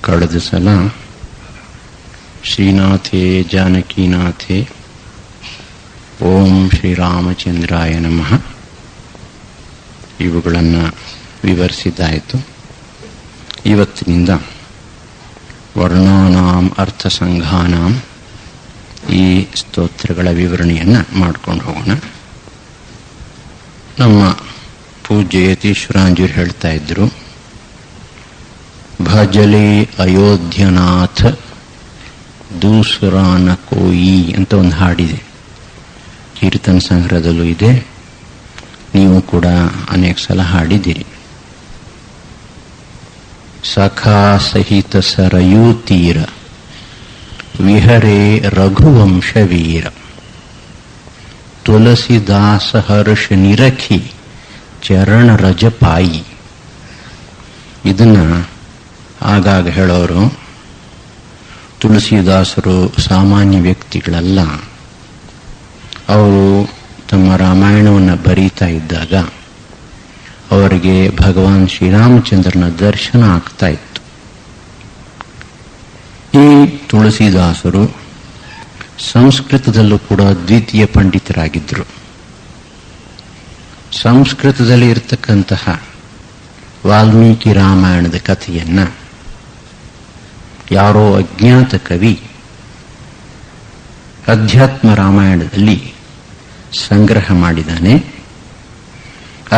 ಕಳೆದ ಸಲ ಶ್ರೀನಾಥೇ ಜಾನಕೀನಾಥೇ ಓಂ ಶ್ರೀರಾಮಚಂದ್ರಾಯ ನಮಃ ಇವುಗಳನ್ನು ವಿವರಿಸಿದ್ದಾಯಿತು. ಇವತ್ತಿನಿಂದ ವರ್ಣಾನಾಂ ಅರ್ಥಸಂಘಾನಾಂ ಈ ಸ್ತೋತ್ರಗಳ ವಿವರಣೆಯನ್ನು ಮಾಡ್ಕೊಂಡು ಹೋಗೋಣ. ನಮ್ಮ ಪೂಜ್ಯ ಯತೀಶ್ವರಾಂಜರು ಹೇಳ್ತಾ ಇದ್ರು, ಭಜಲೆ ಅಯೋಧ್ಯನಾಥ ದೂಸರಾನ ಕೋಯಿ ಅಂತ ಒಂದು ಹಾಡಿದೆ. ಕೀರ್ತನ ಸಂಗ್ರಹದಲ್ಲೂ ಇದೆ, ನೀವು ಕೂಡ ಅನೇಕ ಸಲ ಹಾಡಿದ್ದೀರಿ. ಸಖಾ ಸಹಿತ ಸರಯೂ ತೀರ ವಿಹರೇ ರಘುವಂಶ ವೀರ ತುಳಸಿದಾಸ ಹರ್ಷ ನಿರಖಿ ಚರಣ ರಜಪಾಯಿ. ಇದನ್ನ ಆಗಾಗ ಹೇಳೋರು. ತುಳಸಿದಾಸರು ಸಾಮಾನ್ಯ ವ್ಯಕ್ತಿಗಳಲ್ಲ. ಅವರು ತಮ್ಮ ರಾಮಾಯಣವನ್ನು ಬರೀತಾ ಇದ್ದಾಗ ಅವರಿಗೆ ಭಗವಾನ್ ಶ್ರೀರಾಮಚಂದ್ರನ ದರ್ಶನ ಆಗ್ತಾ ಇತ್ತು. ಈ ತುಳಸಿದಾಸರು ಸಂಸ್ಕೃತದಲ್ಲೂ ಕೂಡ ದ್ವಿತೀಯ ಪಂಡಿತರಾಗಿದ್ದರು. ಸಂಸ್ಕೃತದಲ್ಲಿ ಇರತಕ್ಕಂತಹ ವಾಲ್ಮೀಕಿ ರಾಮಾಯಣದ ಕಥೆಯನ್ನ ಯಾರೋ ಅಜ್ಞಾತ ಕವಿ ಅಧ್ಯಾತ್ಮ ರಾಮಾಯಣದಲ್ಲಿ ಸಂಗ್ರಹ ಮಾಡಿದ್ದಾನೆ.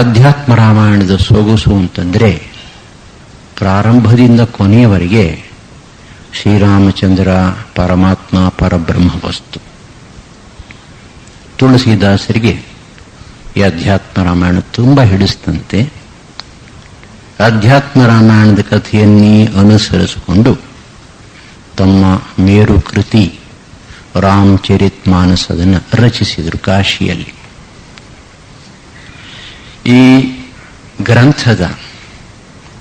ಅಧ್ಯಾತ್ಮ ರಾಮಾಯಣದ ಸೊಗಸು ಅಂತಂದ್ರೆ ಪ್ರಾರಂಭದಿಂದ ಕೊನೆಯವರೆಗೆ ಶ್ರೀರಾಮಚಂದ್ರ ಪರಮಾತ್ಮ ಪರಬ್ರಹ್ಮ ವಸ್ತು. ತುಳಸಿದಾಸರಿಗೆ ಈ ಅಧ್ಯಾತ್ಮ ರಾಮಾಯಣ ತುಂಬಾ ಹಿಡಿಸ್ತಂತೆ. ಅಧ್ಯಾತ್ಮ ರಾಮಾಯಣದ ಕಥೆಯನ್ನೇ ಅನುಸರಿಸಿಕೊಂಡು ತಮ್ಮ ಮೇರು ಕೃತಿ ರಾಮಚರಿತ್ ಮಾನಸದನ್ನು ರಚಿಸಿದರು ಕಾಶಿಯಲ್ಲಿ. ಈ ಗ್ರಂಥದ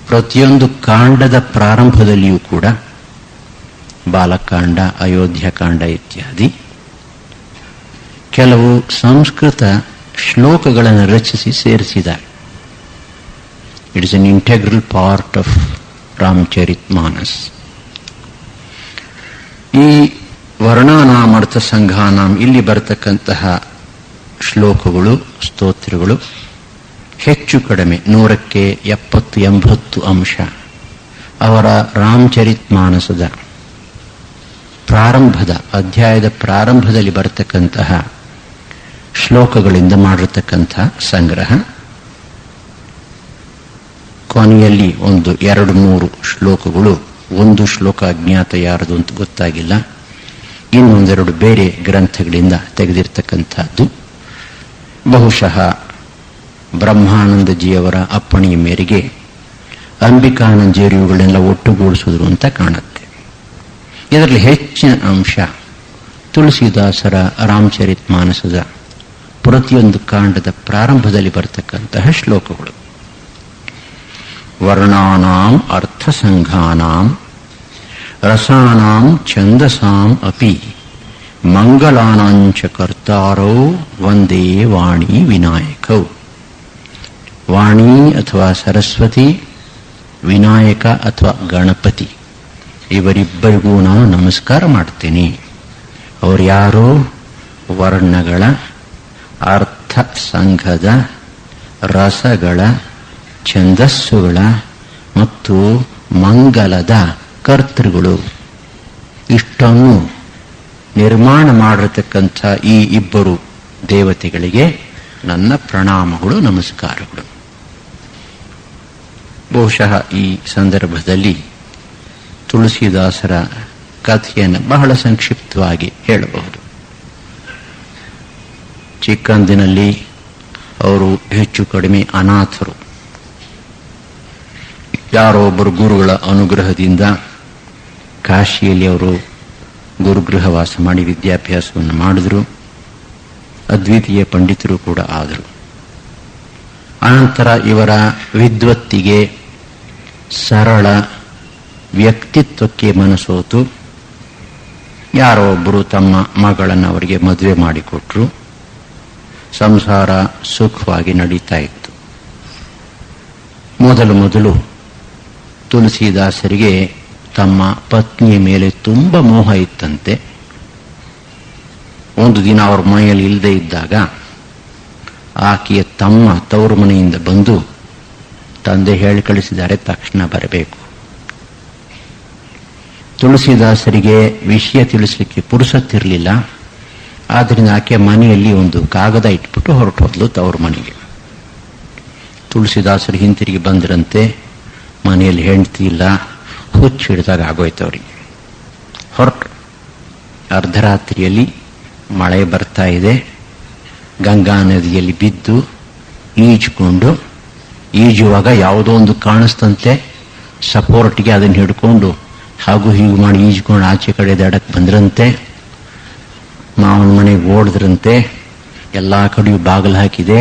ಪ್ರತಿಯೊಂದು ಕಾಂಡದ ಪ್ರಾರಂಭದಲ್ಲಿಯೂ ಕೂಡ ಬಾಲಕಾಂಡ, ಅಯೋಧ್ಯಕಾಂಡ ಇತ್ಯಾದಿ ಕೆಲವು ಸಂಸ್ಕೃತ ಶ್ಲೋಕಗಳನ್ನು ರಚಿಸಿ ಸೇರಿಸಿದ್ದಾರೆ. It is an integral part of Ramcharitmanas. ಈ ವರ್ಣಾನಾಂ ಅರ್ಥ ಸಂಘಾನಾಂ ಇಲ್ಲಿ ಬರತಕ್ಕಂತಹ ಶ್ಲೋಕಗಳು, ಸ್ತೋತ್ರಗಳು ಹೆಚ್ಚು ಕಡಿಮೆ 100ಕ್ಕೆ 70-80 ಅಂಶ ಅವರ ರಾಮಚರಿತ್ ಮಾನಸದ ಪ್ರಾರಂಭದ ಅಧ್ಯಾಯದ ಪ್ರಾರಂಭದಲ್ಲಿ ಬರತಕ್ಕಂತಹ ಶ್ಲೋಕಗಳಿಂದ ಮಾಡಿರತಕ್ಕಂತಹ ಸಂಗ್ರಹ. ಕೊನೆಯಲ್ಲಿ ಒಂದು 2-3 ಶ್ಲೋಕಗಳು, ಒಂದು ಶ್ಲೋಕ ಅಜ್ಞಾತ ಯಾರದು ಅಂತ ಗೊತ್ತಾಗಿಲ್ಲ, ಇನ್ನೊಂದೆರಡು ಬೇರೆ ಗ್ರಂಥಗಳಿಂದ ತೆಗೆದಿರ್ತಕ್ಕಂಥದ್ದು. ಬಹುಶಃ ಬ್ರಹ್ಮಾನಂದಜಿಯವರ ಅಪ್ಪಣೆಯ ಮೇರೆಗೆ ಅಂಬಿಕಾನಂದಜಿಯವರು ಇವುಗಳನ್ನೆಲ್ಲ ಒಟ್ಟುಗೂಡಿಸಿದ್ರು ಅಂತ ಕಾಣುತ್ತೆ. ಇದರಲ್ಲಿ ಹೆಚ್ಚಿನ ಅಂಶ ತುಳಸಿದಾಸರ ರಾಮಚರಿತ್ ಮಾನಸದ ಪ್ರತಿಯೊಂದು ಕಾಂಡದ ಪ್ರಾರಂಭದಲ್ಲಿ ಬರತಕ್ಕಂತಹ ಶ್ಲೋಕಗಳು. ವರ್ಣಾನಾಂ ಅರ್ಥಸಂಘಾನಾಂ ರಸಾನಾಂ ಛಂದಸಾಂ ಅಪಿ ಮಂಗಲಾನಾಂಚ ಕರ್ತಾರೌ ವಂದೇ ವಾಣಿ ವಿನಾಯಕೌ. ವಾಣಿ ಅಥವಾ ಸರಸ್ವತಿ, ವಿನಾಯಕ ಅಥವಾ ಗಣಪತಿ, ಇವರಿಬ್ಬರಿಗೂ ನಾನು ನಮಸ್ಕಾರ ಮಾಡ್ತೇನೆ. ಅವರು ಯಾರು? ವರ್ಣಗಳ, ಅರ್ಥ ಸಂಘದ, ರಸಗಳ, ಛಂದಸ್ಸುಗಳ ಮತ್ತು ಮಂಗಲದ ಕರ್ತೃಗಳು. ಇಷ್ಟನ್ನು ನಿರ್ಮಾಣ ಮಾಡಿರತಕ್ಕಂಥ ಈ ಇಬ್ಬರು ದೇವತೆಗಳಿಗೆ ನನ್ನ ಪ್ರಣಾಮಗಳು, ನಮಸ್ಕಾರಗಳು. ಬಹುಶಃ ಈ ಸಂದರ್ಭದಲ್ಲಿ ತುಳಸಿದಾಸರ ಕಥೆಯನ್ನು ಬಹಳ ಸಂಕ್ಷಿಪ್ತವಾಗಿ ಹೇಳಬಹುದು. ಚಿಕ್ಕಂದಿನಲ್ಲಿ ಅವರು ಹೆಚ್ಚು ಕಡಿಮೆ ಅನಾಥರು. ಯಾರೋ ಒಬ್ಬರು ಗುರುಗಳ ಅನುಗ್ರಹದಿಂದ ಕಾಶಿಯಲ್ಲಿ ಅವರು ಗುರುಗೃಹವಾಸ ಮಾಡಿ ವಿದ್ಯಾಭ್ಯಾಸವನ್ನು ಮಾಡಿದ್ರು. ಅದ್ವಿತೀಯ ಪಂಡಿತರು ಕೂಡ ಆದರು. ಅನಂತರ ಇವರ ವಿದ್ವತ್ತಿಗೆ, ಸರಳ ವ್ಯಕ್ತಿತ್ವಕ್ಕೆ ಮನಸೋತು ಯಾರೋ ಒಬ್ಬರು ತಮ್ಮ ಮಗಳನ್ನು ಅವರಿಗೆ ಮದುವೆ ಮಾಡಿಕೊಟ್ರು. ಸಂಸಾರ ಸುಖವಾಗಿ ನಡೀತಾ ಇತ್ತು. ಮೊದಲು ತುಳಸಿದಾಸರಿಗೆ ತಮ್ಮ ಪತ್ನಿಯ ಮೇಲೆ ತುಂಬ ಮೋಹ ಇತ್ತಂತೆ. ಒಂದು ದಿನ ಅವ್ರ ಮನೆಯಲ್ಲಿ ಇಲ್ಲದೆ ಇದ್ದಾಗ ಆಕೆಯ ತಮ್ಮ ತವರು ಮನೆಯಿಂದ ಬಂದು ತಂದೆ ಹೇಳಿ ಕಳಿಸಿದ್ದಾರೆ, ತಕ್ಷಣ ಬರಬೇಕು. ತುಳಸಿದಾಸರಿಗೆ ವಿಷಯ ತಿಳಿಸಲಿಕ್ಕೆ ಪುರುಸತ್ತಿರಲಿಲ್ಲ. ಆದ್ದರಿಂದ ಆಕೆ ಮನೆಯಲ್ಲಿ ಒಂದು ಕಾಗದ ಇಟ್ಬಿಟ್ಟು ಹೊರಟು ಹೋದ್ಲು ತವ್ರ ಮನೆಗೆ. ತುಳಸಿದಾಸರು ಹಿಂತಿರುಗಿ ಬಂದ್ರಂತೆ. ಮನೆಯಲ್ಲಿ ಹೆಂಡತಿ ಇಲ್ಲ, ಹುಚ್ಚು ಹಿಡಿದಾಗ ಆಗೋಯ್ತು ಅವರಿಗೆ. ಹೊರಟು ಅರ್ಧರಾತ್ರಿಯಲ್ಲಿ ಮಳೆ ಬರ್ತಾ ಇದೆ. ಗಂಗಾ ನದಿಯಲ್ಲಿ ಬಿದ್ದು ಈಜ್ಕೊಂಡು, ಈಜುವಾಗ ಯಾವುದೋ ಒಂದು ಕಾಣಿಸ್ತಂತೆ, ಸಪೋರ್ಟ್ಗೆ ಅದನ್ನು ಹಿಡ್ಕೊಂಡು ಹಾಗೂ ಹೀಗೆ ಮಾಡಿ ಈಜ್ಕೊಂಡು ಆಚೆ ಕಡೆ ದಡಕ್ಕೆ ಬಂದ್ರಂತೆ. ಮಾವನ ಮನೆಗೆ ಓಡಿದ್ರಂತೆ. ಎಲ್ಲ ಕಡೆಯೂ ಬಾಗಿಲು ಹಾಕಿದೆ.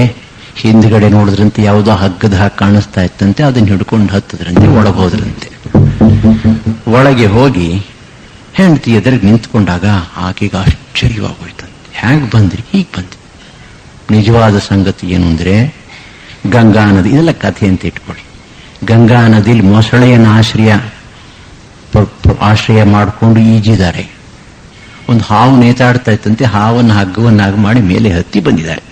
ಹಿಂದ್ಗಡೆ ನೋಡಿದ್ರಂತೆ ಯಾವುದೋ ಹಗ್ಗದ ಹಾಕಿ ಕಾಣಿಸ್ತಾ ಇತ್ತಂತೆ. ಅದನ್ನು ಹಿಡ್ಕೊಂಡು ಹತ್ತದ್ರಂತೆ, ಒಳಗೆ ಹೋದ್ರಂತೆ. ಒಳಗೆ ಹೋಗಿ ಹೆಂಡತಿ ಎದುರಿಗೆ ನಿಂತ್ಕೊಂಡಾಗ ಆಕೆಗೆ ಆಶ್ಚರ್ಯವಾಗೋಯ್ತಂತೆ. ಹೇಗೆ ಬಂದ್ರಿ? ಹೀಗೆ ಬಂದ್ರಿ. ನಿಜವಾದ ಸಂಗತಿ ಏನು ಅಂದರೆ, ಗಂಗಾ ನದಿ, ಇದೆಲ್ಲ ಕಥೆ ಅಂತ ಇಟ್ಕೊಳ್ಳಿ. ಗಂಗಾ ನದಿಲಿ ಮೊಸಳೆಯನ್ನು ಆಶ್ರಯ ಮಾಡಿಕೊಂಡು ಈಜಿದ್ದಾರೆ. ಒಂದು ಹಾವು ನೇತಾಡ್ತಾ ಇತ್ತಂತೆ. ಹಾವನ್ನು ಹಗ್ಗವನ್ನಾಗಿ ಮಾಡಿ ಮೇಲೆ ಹತ್ತಿ ಬಂದಿದ್ದಾರೆ.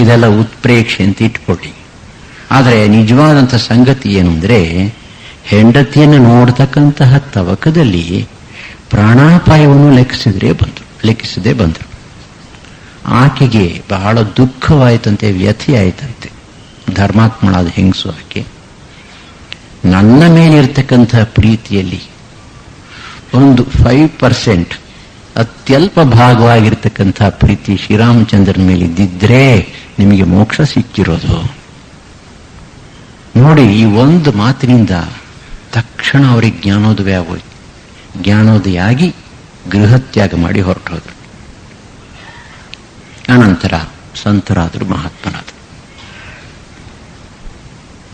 ಇದೆಲ್ಲ ಉತ್ಪ್ರೇಕ್ಷೆ ಅಂತ ಇಟ್ಕೊಳ್ಳಿ. ಆದರೆ ನಿಜವಾದಂಥ ಸಂಗತಿ ಏನು ಅಂದರೆ, ಹೆಂಡತಿಯನ್ನು ನೋಡ್ತಕ್ಕಂತಹ ತವಕದಲ್ಲಿ ಪ್ರಾಣಾಪಾಯವನ್ನು ಲೆಕ್ಕಿಸದೆ ಬಂದರು. ಆಕೆಗೆ ಬಹಳ ದುಃಖವಾಯಿತಂತೆ, ವ್ಯಥೆ ಆಯಿತಂತೆ. ಧರ್ಮಾತ್ಮಳಾದ ಹೆಂಗಸು ಆಕೆ. ನನ್ನ ಮೇಲಿರ್ತಕ್ಕಂತಹ ಪ್ರೀತಿಯಲ್ಲಿ ಒಂದು 5% ಅತ್ಯಲ್ಪ ಭಾಗವಾಗಿರ್ತಕ್ಕಂಥ ಪ್ರೀತಿ ಶ್ರೀರಾಮಚಂದ್ರನ ಮೇಲಿದ್ದಿದ್ರೆ ನಿಮಗೆ ಮೋಕ್ಷ ಸಿಕ್ಕಿರೋದು. ನೋಡಿ, ಈ ಒಂದು ಮಾತಿನಿಂದ ತಕ್ಷಣ ಅವರಿಗೆ ಜ್ಞಾನೋದಯ ಆಗೋಯ್ತು. ಜ್ಞಾನೋದಯ ಆಗಿ ಗೃಹತ್ಯಾಗ ಮಾಡಿ ಹೊರಟೋದ್ರು. ಅನಂತರ ಸಂತರಾದರು, ಮಹಾತ್ಮರಾದರು.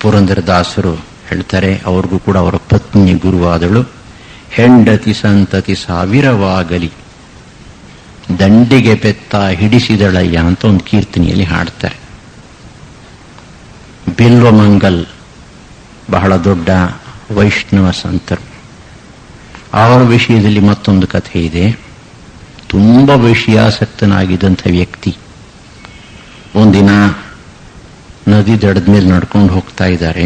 ಪುರಂದರದಾಸರು ಹೇಳ್ತಾರೆ, ಅವ್ರಿಗೂ ಕೂಡ ಅವರ ಪತ್ನಿ ಗುರುವಾದಳು. ಹೆಂಡತಿ ಸಂತತಿ ಸಾವಿರವಾಗಲಿ ದಂಡಿಗೆ ಪೆತ್ತ ಹಿಡಿಸಿದಳಯ್ಯ ಅಂತ ಒಂದು ಕೀರ್ತನೆಯಲ್ಲಿ ಹಾಡ್ತಾರೆ. ಬಿಲ್ವಮಂಗಲ್ ಬಹಳ ದೊಡ್ಡ ವೈಷ್ಣವ ಸಂತರು. ಅವರ ವಿಷಯದಲ್ಲಿ ಮತ್ತೊಂದು ಕಥೆ ಇದೆ. ತುಂಬ ವಿಷಯಾಸಕ್ತನಾಗಿದ್ದಂಥ ವ್ಯಕ್ತಿ ಒಂದಿನ ನದಿ ದಡದ ಮೇಲೆ ನಡ್ಕೊಂಡು ಹೋಗ್ತಾ ಇದ್ದಾರೆ.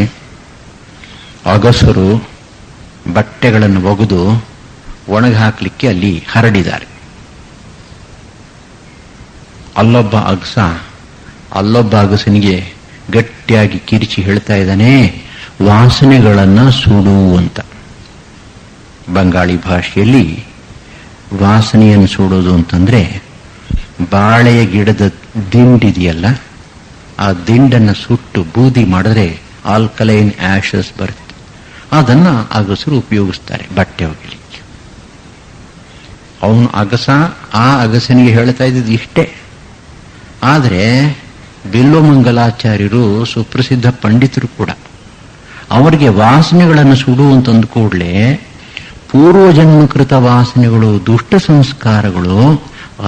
ಅಗಸರು ಬಟ್ಟೆಗಳನ್ನು ಒಗೆದು ಒಣಗಿ ಹಾಕಲಿಕ್ಕೆ ಅಲ್ಲಿ ಹರಡಿದ್ದಾರೆ. ಅಲ್ಲೊಬ್ಬ ಅಗಸನಿಗೆ ಗಟ್ಟಿಯಾಗಿ ಕಿರಿಚಿ ಹೇಳ್ತಾ ಇದ್ದಾನೆ, ವಾಸನೆಗಳನ್ನ ಸುಡು ಅಂತ. ಬಂಗಾಳಿ ಭಾಷೆಯಲ್ಲಿ ವಾಸನೆಯನ್ನು ಸುಡೋದು ಅಂತಂದ್ರೆ, ಬಾಳೆಯ ಗಿಡದ ದಿಂಡಿದೆಯಲ್ಲ, ಆ ದಿಂಡನ್ನು ಸುಟ್ಟು ಬೂದಿ ಮಾಡಿದ್ರೆ ಆಲ್ಕಲೈನ್ ಆಶಸ್ ಬರುತ್ತೆ. ಅದನ್ನ ಅಗಸರು ಉಪಯೋಗಿಸ್ತಾರೆ ಬಟ್ಟೆ ಒಗಿಲಿಕ್ಕೆ. ಅವನು ಆ ಅಗಸನಿಗೆ ಹೇಳ್ತಾ ಇದ್ದಿದ್ದು ಇಷ್ಟೇ. ಆದರೆ ಬಿಲ್ವಮಂಗಲಾಚಾರ್ಯರು ಸುಪ್ರಸಿದ್ಧ ಪಂಡಿತರು ಕೂಡ. ಅವರಿಗೆ ವಾಸನೆಗಳನ್ನು ಸುಡು ಅಂತಂದ ಕೂಡಲೇ ಪೂರ್ವಜನ್ಮಕೃತ ವಾಸನೆಗಳು, ದುಷ್ಟ ಸಂಸ್ಕಾರಗಳು,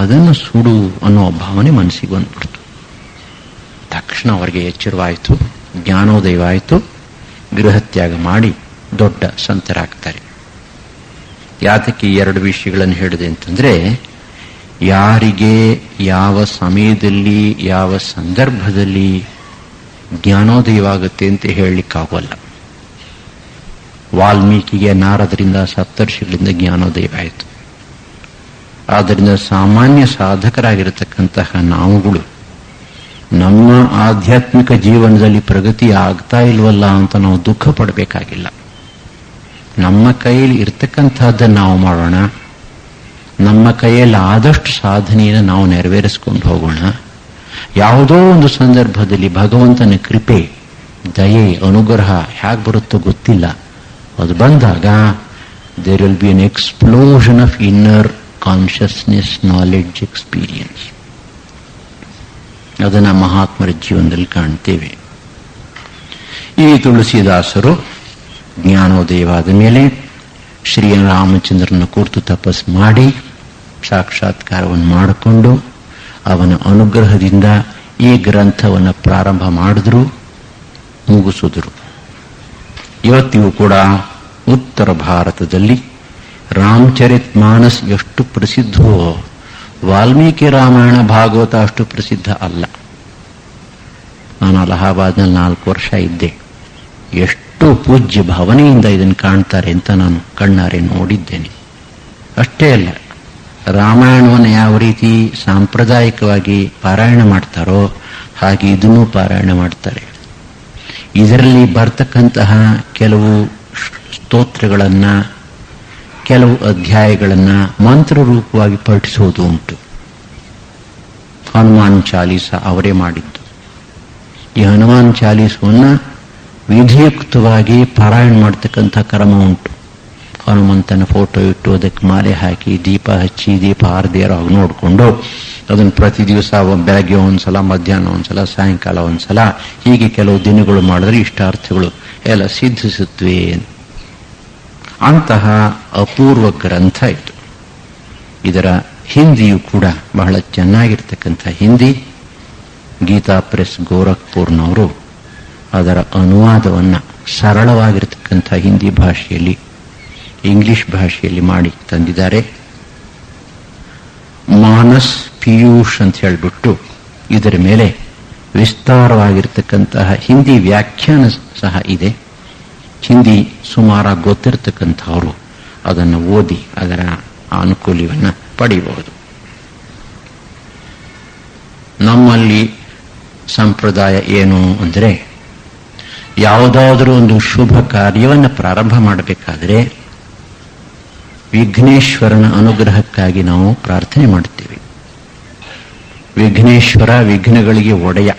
ಅದನ್ನು ಸುಡು ಅನ್ನೋ ಭಾವನೆ ಮನಸ್ಸಿಗೆ ಬಂದ್ಬಿಡ್ತು. ತಕ್ಷಣ ಅವರಿಗೆ ಎಚ್ಚರವಾಯಿತು, ಜ್ಞಾನೋದಯವಾಯಿತು. ಗೃಹತ್ಯಾಗ ಮಾಡಿ ದೊಡ್ಡ ಸಂತರಾಗ್ತಾರೆ. ಯಾತಕ್ಕೆ ಈ 2 ವಿಷಯಗಳನ್ನು ಹೇಳಿದೆ ಅಂತಂದ್ರೆ, ಯಾರಿಗೆ ಯಾವ ಸಮಯದಲ್ಲಿ ಯಾವ ಸಂದರ್ಭದಲ್ಲಿ ಜ್ಞಾನೋದಯವಾಗುತ್ತೆ ಅಂತ ಹೇಳಲಿಕ್ಕಾಗೋಲ್ಲ. ವಾಲ್ಮೀಕಿಗೆ ನಾರದರಿಂದ ಸಪ್ತರ್ಷಿಗಳಿಂದ ಜ್ಞಾನೋದಯವಾಯಿತು. ಆದ್ದರಿಂದ ಸಾಮಾನ್ಯ ಸಾಧಕರಾಗಿರತಕ್ಕಂತಹ ನಾವುಗಳು ನಮ್ಮ ಆಧ್ಯಾತ್ಮಿಕ ಜೀವನದಲ್ಲಿ ಪ್ರಗತಿ ಆಗ್ತಾ ಇಲ್ವಲ್ಲ ಅಂತ ನಾವು ದುಃಖ ಪಡಬೇಕಾಗಿಲ್ಲ. ನಮ್ಮ ಕೈಯಲ್ಲಿ ಇರ್ತಕ್ಕಂಥದ್ದನ್ನು ನಾವು ಮಾಡೋಣ. ನಮ್ಮ ಕೈಯಲ್ಲಿ ಆದಷ್ಟು ಸಾಧನೆಯನ್ನು ನಾವು ನೆರವೇರಿಸಿಕೊಂಡು ಹೋಗೋಣ. ಯಾವುದೋ ಒಂದು ಸಂದರ್ಭದಲ್ಲಿ ಭಗವಂತನ ಕೃಪೆ, ದಯೆ, ಅನುಗ್ರಹ ಹೇಗೆ ಬರುತ್ತೋ ಗೊತ್ತಿಲ್ಲ. ಅದು ಬಂದಾಗ there will be an explosion of inner consciousness, knowledge, experience. ಅದನ್ನು ಮಹಾತ್ಮರ ಜೀವನದಲ್ಲಿ ಕಾಣ್ತೇವೆ. ಈ ತುಳಸಿದಾಸರು ಜ್ಞಾನೋದಯವಾದ ಮೇಲೆ ಶ್ರೀರಾಮಚಂದ್ರನ ಕುರಿತು ತಪಸ್ ಮಾಡಿ ಸಾಕ್ಷಾತ್ಕಾರವನ್ನು ಮಾಡಿಕೊಂಡು ಅವನ ಅನುಗ್ರಹದಿಂದ ಈ ಗ್ರಂಥವನ್ನು ಪ್ರಾರಂಭ ಮಾಡಿದ್ರು, ಮುಗಿಸಿದ್ರು. ಇವತ್ತಿಗೂ ಕೂಡ ಉತ್ತರ ಭಾರತದಲ್ಲಿ ರಾಮಚರಿತ್ ಮಾನಸ್ ಎಷ್ಟು ಪ್ರಸಿದ್ಧವೋ ವಾಲ್ಮೀಕಿ ರಾಮಾಯಣ ಭಾಗವತ ಅಷ್ಟು ಪ್ರಸಿದ್ಧ ಅಲ್ಲ. ನಾನು ಅಲಹಾಬಾದ್ನಲ್ಲಿ 4 ವರ್ಷ ಇದ್ದೆ. ಎಷ್ಟು ಪೂಜ್ಯ ಭಾವನೆಯಿಂದ ಇದನ್ನು ಕಾಣ್ತಾರೆ ಅಂತ ನಾನು ಕಣ್ಣಾರೆ ನೋಡಿದ್ದೇನೆ. ಅಷ್ಟೇ ಅಲ್ಲ, ರಾಮಾಯಣವನ್ನು ಯಾವ ರೀತಿ ಸಾಂಪ್ರದಾಯಿಕವಾಗಿ ಪಾರಾಯಣ ಮಾಡ್ತಾರೋ ಹಾಗೆ ಇದನ್ನೂ ಪಾರಾಯಣ ಮಾಡ್ತಾರೆ. ಇದರಲ್ಲಿ ಬರ್ತಕ್ಕಂತಹ ಕೆಲವು ಸ್ತೋತ್ರಗಳನ್ನು, ಕೆಲವು ಅಧ್ಯಾಯಗಳನ್ನು ಮಂತ್ರರೂಪವಾಗಿ ಪಠಿಸೋದು ಉಂಟು. ಹನುಮಾನ್ ಚಾಲೀಸ ಅವರೇ ಮಾಡಿದ್ದು. ಈ ಹನುಮಾನ್ ಚಾಲೀಸವನ್ನು ವಿಧಿಯುಕ್ತವಾಗಿ ಪಾರಾಯಣ ಮಾಡ್ತಕ್ಕಂಥ ಕ್ರಮ ಉಂಟು. ಹನುಮಂತನ ಫೋಟೋ ಇಟ್ಟು ಅದಕ್ಕೆ ಮಾಲೆ ಹಾಕಿ ದೀಪ ಹಚ್ಚಿ ದೀಪ ಆರದೇರೋ ಆಗಿ ನೋಡಿಕೊಂಡು ಅದನ್ನು ಪ್ರತಿ ದಿವಸ ಬೆಳಗ್ಗೆ ಒಂದ್ಸಲ, ಮಧ್ಯಾಹ್ನ ಒಂದ್ಸಲ, ಸಾಯಂಕಾಲ ಒಂದ್ಸಲ, ಹೀಗೆ ಕೆಲವು ದಿನಗಳು ಮಾಡಿದ್ರೆ ಇಷ್ಟಾರ್ಥಗಳು ಎಲ್ಲ ಸಿದ್ಧಿಸುತ್ತವೆ. ಅಂತಹ ಅಪೂರ್ವ ಗ್ರಂಥ ಇದು. ಇದರ ಹಿಂದಿಯೂ ಕೂಡ ಬಹಳ ಚೆನ್ನಾಗಿರ್ತಕ್ಕಂಥ ಹಿಂದಿ. ಗೀತಾ ಪ್ರೆಸ್ ಗೋರಖ್ಪುರ್ನವರು ಅದರ ಅನುವಾದವನ್ನು ಸರಳವಾಗಿರ್ತಕ್ಕಂಥ ಹಿಂದಿ ಭಾಷೆಯಲ್ಲಿ, ಇಂಗ್ಲಿಷ್ ಭಾಷೆಯಲ್ಲಿ ಮಾಡಿ ತಂದಿದ್ದಾರೆ. ಮಾನಸ್ ಪಿಯೂಷ್ ಅಂತ ಹೇಳಿಬಿಟ್ಟು ಇದರ ಮೇಲೆ ವಿಸ್ತಾರವಾಗಿರ್ತಕ್ಕಂತಹ ಹಿಂದಿ ವ್ಯಾಖ್ಯಾನ ಸಹ ಇದೆ. ಹಿಂದಿ ಸುಮಾರಾಗಿ ಗೊತ್ತಿರತಕ್ಕಂಥವರು ಅದನ್ನು ಓದಿ ಅದರ ಅನುಕೂಲವನ್ನು ಪಡೆಯಬಹುದು. ನಮ್ಮಲ್ಲಿ ಸಂಪ್ರದಾಯ ಏನು ಅಂದರೆ, ಯಾವುದಾದರೂ ಒಂದು ಶುಭ ಕಾರ್ಯವನ್ನು ಪ್ರಾರಂಭ ಮಾಡಬೇಕಾದರೆ ವಿಘ್ನೇಶ್ವರನ ಅನುಗ್ರಹಕ್ಕಾಗಿ ನಾವು ಪ್ರಾರ್ಥನೆ ಮಾಡುತ್ತೇವೆ. ವಿಘ್ನೇಶ್ವರ ವಿಘ್ನಗಳಿಗೆ ಒಡೆಯ.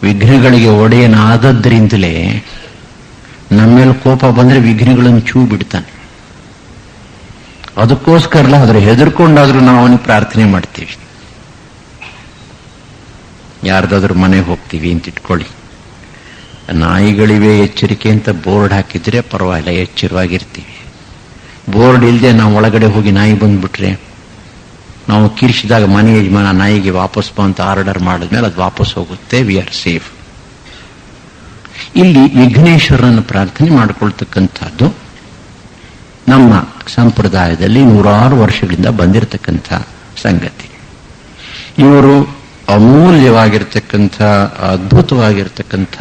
ವಿಘ್ನಗಳಿಗೆ ಒಡೆಯನಾದದ್ರಿಂದಲೇ ನಮ್ಮೇಲೆ ಕೋಪ ಬಂದರೆ ವಿಘ್ನಗಳನ್ನು ಚೂ ಬಿಡ್ತಾನೆ. ಅದಕ್ಕೋಸ್ಕರಲ್ಲ, ಆದರೆ ಹೆದರ್ಕೊಂಡಾದ್ರೂ ನಾವು ಅವನಿಗೆ ಪ್ರಾರ್ಥನೆ ಮಾಡ್ತೀವಿ. ಯಾರ್ದಾದ್ರೂ ಮನೆಗೆ ಹೋಗ್ತೀವಿ ಅಂತ ಇಟ್ಕೊಳ್ಳಿ, ನಾಯಿಗಳಿವೆ ಎಚ್ಚರಿಕೆ ಅಂತ ಬೋರ್ಡ್ ಹಾಕಿದ್ರೆ ಪರವಾಗಿಲ್ಲ, ಎಚ್ಚರವಾಗಿರ್ತೀವಿ. ಬೋರ್ಡ್ ಇಲ್ಲದೆ ನಾವು ಒಳಗಡೆ ಹೋಗಿ ನಾಯಿ ಬಂದ್ಬಿಟ್ರೆ, ನಾವು ಕಿರಿಸಿದಾಗ ಮನೆ ಯಜಮಾನ ನಾಯಿಗೆ ವಾಪಸ್ ಬಂತ ಆರ್ಡರ್ ಮಾಡಿದ್ಮೇಲೆ ಅದು ವಾಪಸ್ ಹೋಗುತ್ತೆ, ವಿ ಆರ್ ಸೇಫ್. ಇಲ್ಲಿ ವಿಘ್ನೇಶ್ವರನ ಪ್ರಾರ್ಥನೆ ಮಾಡಿಕೊಳ್ತಕ್ಕಂಥದ್ದು ನಮ್ಮ ಸಂಪ್ರದಾಯದಲ್ಲಿ 100 ವರ್ಷಗಳಿಂದ ಬಂದಿರತಕ್ಕಂಥ ಸಂಗತಿ. ಇವರು ಅಮೂಲ್ಯವಾಗಿರ್ತಕ್ಕಂಥ, ಅದ್ಭುತವಾಗಿರ್ತಕ್ಕಂಥ,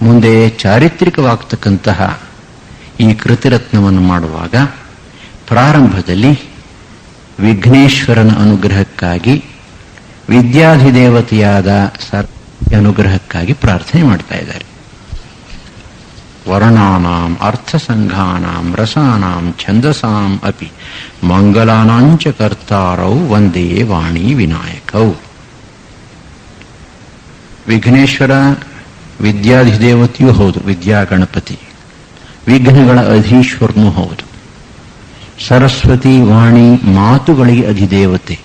ಮುಂದೆ ಚಾರಿತ್ರಿಕವಾಗ್ತಕ್ಕಂತಹ ಈ ಕೃತಿರತ್ನವನ್ನು ಮಾಡುವಾಗ ಪ್ರಾರಂಭದಲ್ಲಿ ವಿಘ್ನೇಶ್ವರನ ಅನುಗ್ರಹಕ್ಕಾಗಿ, ವಿದ್ಯಾಧಿದೇವತೆಯಾದ ಅನುಗ್ರಹಕ್ಕಾಗಿ ಪ್ರಾರ್ಥನೆ ಮಾಡ್ತಾ ಇದ್ದಾರೆ. ವರ್ಣಾನಾಂ ಅರ್ಥಸಂಘಾನಾಂ ರಸಾನಾಂ ಛಂದಸಾಂ ಅಪಿ ಮಂಗಲಾನಾಂಚ ಕರ್ತಾರೌ ವಂದೇ ವಾಣಿ ವಿನಾಯಕೌ. ವಿಘ್ನೇಶ್ವರ ವಿದ್ಯಾಧಿದೇವತೆಯೂ ಹೌದು, ವಿದ್ಯಾಗಣಪತಿ. ವಿಘ್ನಗಳ ಅಧೀಶ್ವರನೂ ಹೌದು. ಸರಸ್ವತಿ ವಾಣಿ ಮಾತುಗಳಿಗೆ ಅಧಿದೇವತೆ.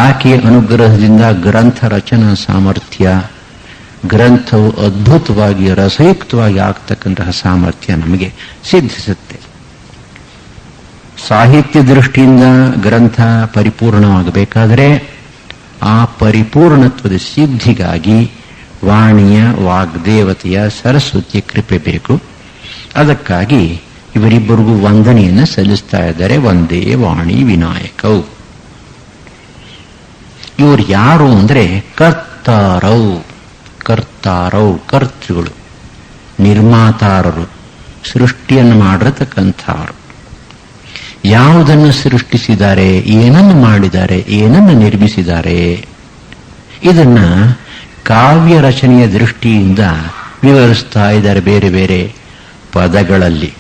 ಆಕೆಯ ಅನುಗ್ರಹದಿಂದ ಗ್ರಂಥ ರಚನಾ ಸಾಮರ್ಥ್ಯ, ಗ್ರಂಥವು ಅದ್ಭುತವಾಗಿ ರಸಯುಕ್ತವಾಗಿ ಆಗ್ತಕ್ಕಂತಹ ಸಾಮರ್ಥ್ಯ ನಮಗೆ ಸಿದ್ಧಿಸುತ್ತೆ. ಸಾಹಿತ್ಯ ದೃಷ್ಟಿಯಿಂದ ಗ್ರಂಥ ಪರಿಪೂರ್ಣವಾಗಬೇಕಾದರೆ ಆ ಪರಿಪೂರ್ಣತ್ವದ ಸಿದ್ಧಿಗಾಗಿ ವಾಣಿಯ, ವಾಗ್ದೇವತೆಯ, ಸರಸ್ವತಿಯ ಕೃಪೆ ಬೇಕು. ಅದಕ್ಕಾಗಿ ಇವರಿಬ್ಬರಿಗೂ ವಂದನೆಯನ್ನು ಸಲ್ಲಿಸ್ತಾ ಇದ್ದಾರೆ. ವಂದೇ ವಾಣಿ ವಿನಾಯಕೌ. ಇವರು ಯಾರು ಅಂದರೆ ಕರ್ತಾರೌ. ಕರ್ತಾರೌ ಕರ್ತೃಗಳು, ನಿರ್ಮಾತಾರರು, ಸೃಷ್ಟಿಯನ್ನು ಮಾಡಿರತಕ್ಕಂಥವರು. ಯಾವುದನ್ನು ಸೃಷ್ಟಿಸಿದ್ದಾರೆ, ಏನನ್ನು ಮಾಡಿದ್ದಾರೆ, ಏನನ್ನು ನಿರ್ಮಿಸಿದ್ದಾರೆ, ಇದನ್ನ ಕಾವ್ಯ ರಚನೆಯ ದೃಷ್ಟಿಯಿಂದ ವಿವರಿಸ್ತಾ ಇದ್ದಾರೆ ಬೇರೆ ಬೇರೆ ಪದಗಳಲ್ಲಿ.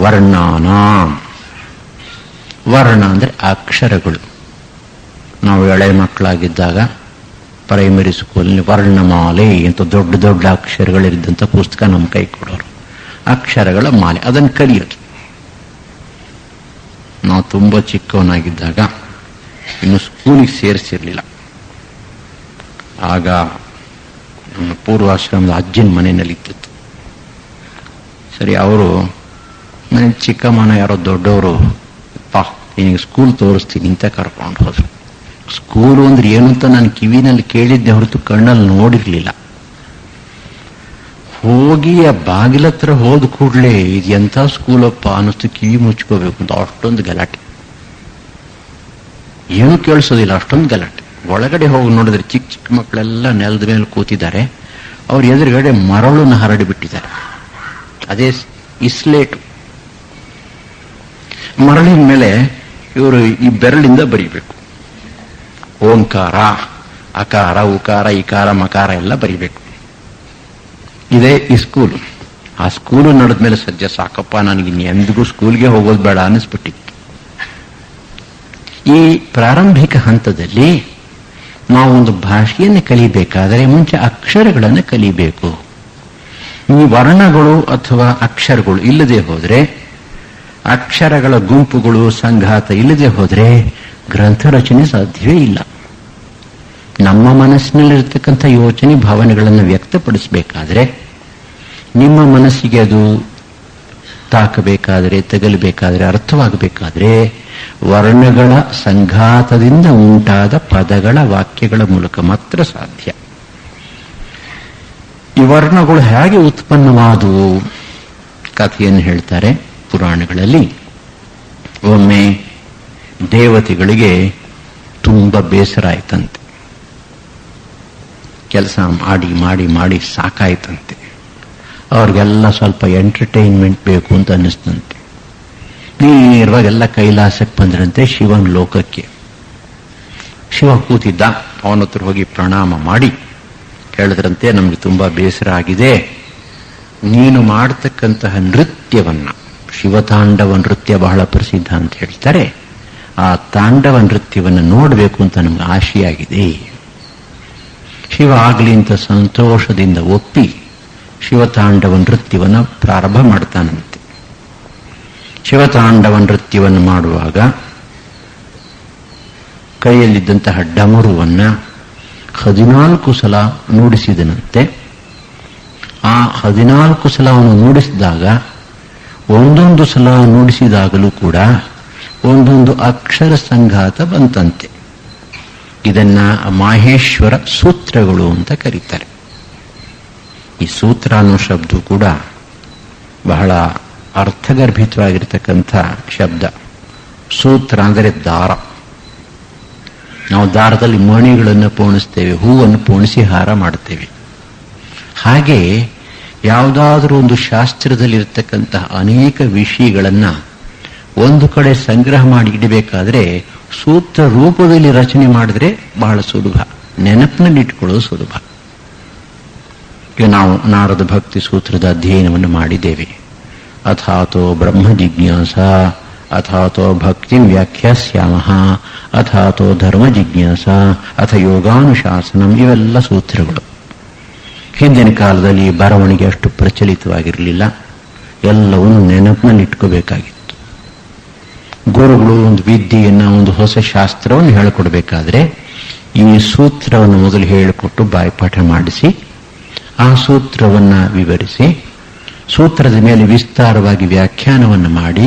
ವರ್ಣಾನಾಂ. ವರ್ಣ ಅಂದರೆ ಅಕ್ಷರಗಳು. ನಾವು ಎಳೆ ಮಕ್ಕಳಾಗಿದ್ದಾಗ ಪ್ರೈಮರಿ ಸ್ಕೂಲ್ನಲ್ಲಿ ವರ್ಣಮಾಲೆ ಅಂತ ದೊಡ್ಡ ದೊಡ್ಡ ಅಕ್ಷರಗಳಿದ್ದಂಥ ಪುಸ್ತಕ ನಮ್ಮ ಕೈ ಕೊಡೋರು. ಅಕ್ಷರಗಳ ಮಾಲೆ, ಅದನ್ನು ಕಲಿಯೋದು. ನಾವು ತುಂಬ ಚಿಕ್ಕವನಾಗಿದ್ದಾಗ ಇನ್ನು ಸ್ಕೂಲಿಗೆ ಸೇರಿಸಿರ್ಲಿಲ್ಲ. ಆಗ ನಮ್ಮ ಪೂರ್ವಾಶ್ರಮದ ಅಜ್ಜನ ಮನೆಯಲ್ಲಿ ಇತ್ತಿತ್ತು. ಸರಿ, ಅವರು ಮನೆ ಚಿಕ್ಕಮ್ಮನ ಯಾರೋ ದೊಡ್ಡವರು, ನಿನಗೆ ಸ್ಕೂಲ್ ತೋರಿಸ್ತೀನಿ ಅಂತ ಕರ್ಕೊಂಡು ಹೋದ್ರು. ಸ್ಕೂಲು ಅಂದ್ರೆ ಏನು ಅಂತ ನಾನು ಕಿವಿನಲ್ಲಿ ಕೇಳಿದ್ದೆ ಹೊರತು ಕಣ್ಣಲ್ಲಿ ನೋಡಿರ್ಲಿಲ್ಲ. ಹೋಗಿ ಆ ಬಾಗಿಲತ್ರ ಹೋದ ಕೂಡಲೇ ಇದು ಎಂಥ ಸ್ಕೂಲಪ್ಪ ಅನ್ನಿಸ್ತು, ಕಿವಿ ಮುಚ್ಕೋಬೇಕು ಅಂತ ಅಷ್ಟೊಂದು ಗಲಾಟೆ. ಏನೂ ಕೇಳಿಸೋದಿಲ್ಲ, ಅಷ್ಟೊಂದು ಗಲಾಟೆ. ಒಳಗಡೆ ಹೋಗಿ ನೋಡಿದ್ರೆ ಚಿಕ್ಕ ಚಿಕ್ಕ ಮಕ್ಕಳೆಲ್ಲ ನೆಲದ ಮೇಲೆ ಕೂತಿದ್ದಾರೆ. ಅವ್ರ ಎದುರುಗಡೆ ಮರಳನ್ನು ಹರಡಿಬಿಟ್ಟಿದ್ದಾರೆ. ಅದೇ ಇಸ್ಲೇಟು. ಮರಳಿನ ಮೇಲೆ ಇವರು ಈ ಬೆರಳಿಂದ ಬರೀಬೇಕು. ಓಂಕಾರ, ಅಕಾರ, ಉಕಾರ, ಇಕಾರ, ಮಕಾರ ಎಲ್ಲ ಬರೀಬೇಕು. ಇದೇ ಈ ಸ್ಕೂಲು. ಆ ಸ್ಕೂಲು ನಡೆದ್ಮೇಲೆ ಸದ್ಯ ಸಾಕಪ್ಪ, ನನಗೆ ಎಂದಿಗೂ ಸ್ಕೂಲ್ಗೆ ಹೋಗೋದು ಬೇಡ ಅನ್ನಿಸ್ಬಿಟ್ಟಿತ್ತು. ಈ ಪ್ರಾರಂಭಿಕ ಹಂತದಲ್ಲಿ ನಾವು ಒಂದು ಭಾಷೆಯನ್ನು ಕಲಿಬೇಕಾದರೆ ಮುಂಚೆ ಅಕ್ಷರಗಳನ್ನು ಕಲಿಬೇಕು. ಈ ವರ್ಣಗಳು ಅಥವಾ ಅಕ್ಷರಗಳು ಇಲ್ಲದೆ ಹೋದರೆ, ಅಕ್ಷರಗಳ ಗುಂಪುಗಳು ಸಂಘಾತ ಇಲ್ಲದೆ ಹೋದರೆ ಗ್ರಂಥ ರಚನೆ ಸಾಧ್ಯವೇ ಇಲ್ಲ. ನಮ್ಮ ಮನಸ್ಸಿನಲ್ಲಿರ್ತಕ್ಕಂಥ ಯೋಚನೆ ಭಾವನೆಗಳನ್ನು ವ್ಯಕ್ತಪಡಿಸಬೇಕಾದ್ರೆ, ನಿಮ್ಮ ಮನಸ್ಸಿಗೆ ಅದು ತಾಕಬೇಕಾದರೆ, ತಗಲಬೇಕಾದರೆ, ಅರ್ಥವಾಗಬೇಕಾದ್ರೆ ವರ್ಣಗಳ ಸಂಘಾತದಿಂದ ಉಂಟಾದ ಪದಗಳ ವಾಕ್ಯಗಳ ಮೂಲಕ ಮಾತ್ರ ಸಾಧ್ಯ. ಈ ವರ್ಣಗಳು ಹೇಗೆ ಉತ್ಪನ್ನವಾದವು ಕಥೆಯನ್ನು ಹೇಳ್ತಾರೆ ಪುರಾಣಗಳಲ್ಲಿ. ಒಮ್ಮೆ ದೇವತೆಗಳಿಗೆ ತುಂಬ ಬೇಸರ ಆಯ್ತಂತೆ. ಕೆಲಸ ಮಾಡಿ ಮಾಡಿ ಮಾಡಿ ಸಾಕಾಯ್ತಂತೆ. ಅವ್ರಿಗೆಲ್ಲ ಸ್ವಲ್ಪ ಎಂಟರ್ಟೈನ್ಮೆಂಟ್ ಬೇಕು ಅಂತ ಅನ್ನಿಸ್ತಂತೆ. ನೇರವಾಗೆಲ್ಲ ಕೈಲಾಸಕ್ಕೆ ಬಂದ್ರಂತೆ ಶಿವನ ಲೋಕಕ್ಕೆ. ಶಿವ ಕೂತಿದ್ದ. ಅವನ ಹತ್ರ ಹೋಗಿ ಪ್ರಣಾಮ ಮಾಡಿ ಹೇಳಿದ್ರಂತೆ, ನಮಗೆ ತುಂಬಾ ಬೇಸರ ಆಗಿದೆ, ನೀನು ಮಾಡತಕ್ಕಂತಹ ನೃತ್ಯವನ್ನ, ಶಿವತಾಂಡವ ನೃತ್ಯ ಬಹಳ ಪ್ರಸಿದ್ಧ ಅಂತ ಹೇಳ್ತಾರೆ, ಆ ತಾಂಡವ ನೃತ್ಯವನ್ನು ನೋಡಬೇಕು ಅಂತ ನಮ್ಗೆ ಆಶೆಯಾಗಿದೆ. ಶಿವ ಆಗಲಿ ಅಂತ ಸಂತೋಷದಿಂದ ಒಪ್ಪಿ ಶಿವತಾಂಡವ ನೃತ್ಯವನ್ನು ಪ್ರಾರಂಭ ಮಾಡ್ತಾನಂತೆ. ಶಿವತಾಂಡವ ನೃತ್ಯವನ್ನು ಮಾಡುವಾಗ ಕೈಯಲ್ಲಿದ್ದಂತಹ ಡಮರುವನ್ನ 14 ಸಲ ನುಡಿಸಿದನಂತೆ. ಆ 14 ಸಲ ಅವನು ನುಡಿಸಿದಾಗ ಒಂದೊಂದು ಸಲ ನುಡಿಸಿದಾಗಲೂ ಕೂಡ ಒಂದೊಂದು ಅಕ್ಷರ ಸಂಘಾತ ಬಂತಂತೆ. ಇದನ್ನ ಮಾಹೇಶ್ವರ ಸೂತ್ರಗಳು ಅಂತ ಕರೀತಾರೆ. ಈ ಸೂತ್ರ ಅನ್ನೋ ಶಬ್ದ ಕೂಡ ಬಹಳ ಅರ್ಥಗರ್ಭಿತವಾಗಿರ್ತಕ್ಕಂಥ ಶಬ್ದ. ಸೂತ್ರ ಅಂದರೆ ದಾರ. ನಾವು ದಾರದಲ್ಲಿ ಮಣಿಗಳನ್ನು ಪೋಣಿಸ್ತೇವೆ, ಹೂವನ್ನು ಪೋಣಿಸಿ ಹಾರ ಮಾಡ್ತೇವೆ. ಹಾಗೆ ಯಾವುದಾದ್ರೂ ಒಂದು ಶಾಸ್ತ್ರದಲ್ಲಿರ್ತಕ್ಕಂತಹ ಅನೇಕ ವಿಷಯಗಳನ್ನ ಒಂದು ಕಡೆ ಸಂಗ್ರಹ ಮಾಡಿ ಇಡಬೇಕಾದ್ರೆ ಸೂತ್ರ ರೂಪದಲ್ಲಿ ರಚನೆ ಮಾಡಿದ್ರೆ ಬಹಳ ಸುಲಭ, ನೆನಪಿನಲ್ಲಿ ಇಟ್ಕೊಳ್ಳೋದು ಸುಲಭ. ಈಗ ನಾವು ನಾರದ ಭಕ್ತಿ ಸೂತ್ರದ ಅಧ್ಯಯನವನ್ನು ಮಾಡಿದ್ದೇವೆ. ಅಥಾತೋ ಬ್ರಹ್ಮ ಜಿಜ್ಞಾಸ, ಅಥಾತೋ ಭಕ್ತಿ ವ್ಯಾಖ್ಯಾಸ್ಯಾಮಃ, ಅಥಾತೋ ಧರ್ಮ ಜಿಜ್ಞಾಸ, ಅಥ ಯೋಗಾನುಶಾಸನಂ. ಇವೆಲ್ಲ ಸೂತ್ರಗಳು. ಹಿಂದಿನ ಕಾಲದಲ್ಲಿ ಬರವಣಿಗೆ ಅಷ್ಟು ಪ್ರಚಲಿತವಾಗಿರಲಿಲ್ಲ. ಎಲ್ಲವನ್ನು ನೆನಪಿನಲ್ಲಿ ಇಟ್ಕೋಬೇಕಾಗಿತ್ತು. ಗುರುಗಳು ಒಂದು ವಿದ್ಯೆಯನ್ನ, ಒಂದು ಹೊಸ ಶಾಸ್ತ್ರವನ್ನು ಹೇಳಿಕೊಡ್ಬೇಕಾದ್ರೆ ಈ ಸೂತ್ರವನ್ನು ಮೊದಲು ಹೇಳಿಕೊಟ್ಟು ಬಾಯ್ಪಾಠ ಮಾಡಿಸಿ, ಆ ಸೂತ್ರವನ್ನ ವಿವರಿಸಿ, ಸೂತ್ರದ ಮೇಲೆ ವಿಸ್ತಾರವಾಗಿ ವ್ಯಾಖ್ಯಾನವನ್ನು ಮಾಡಿ,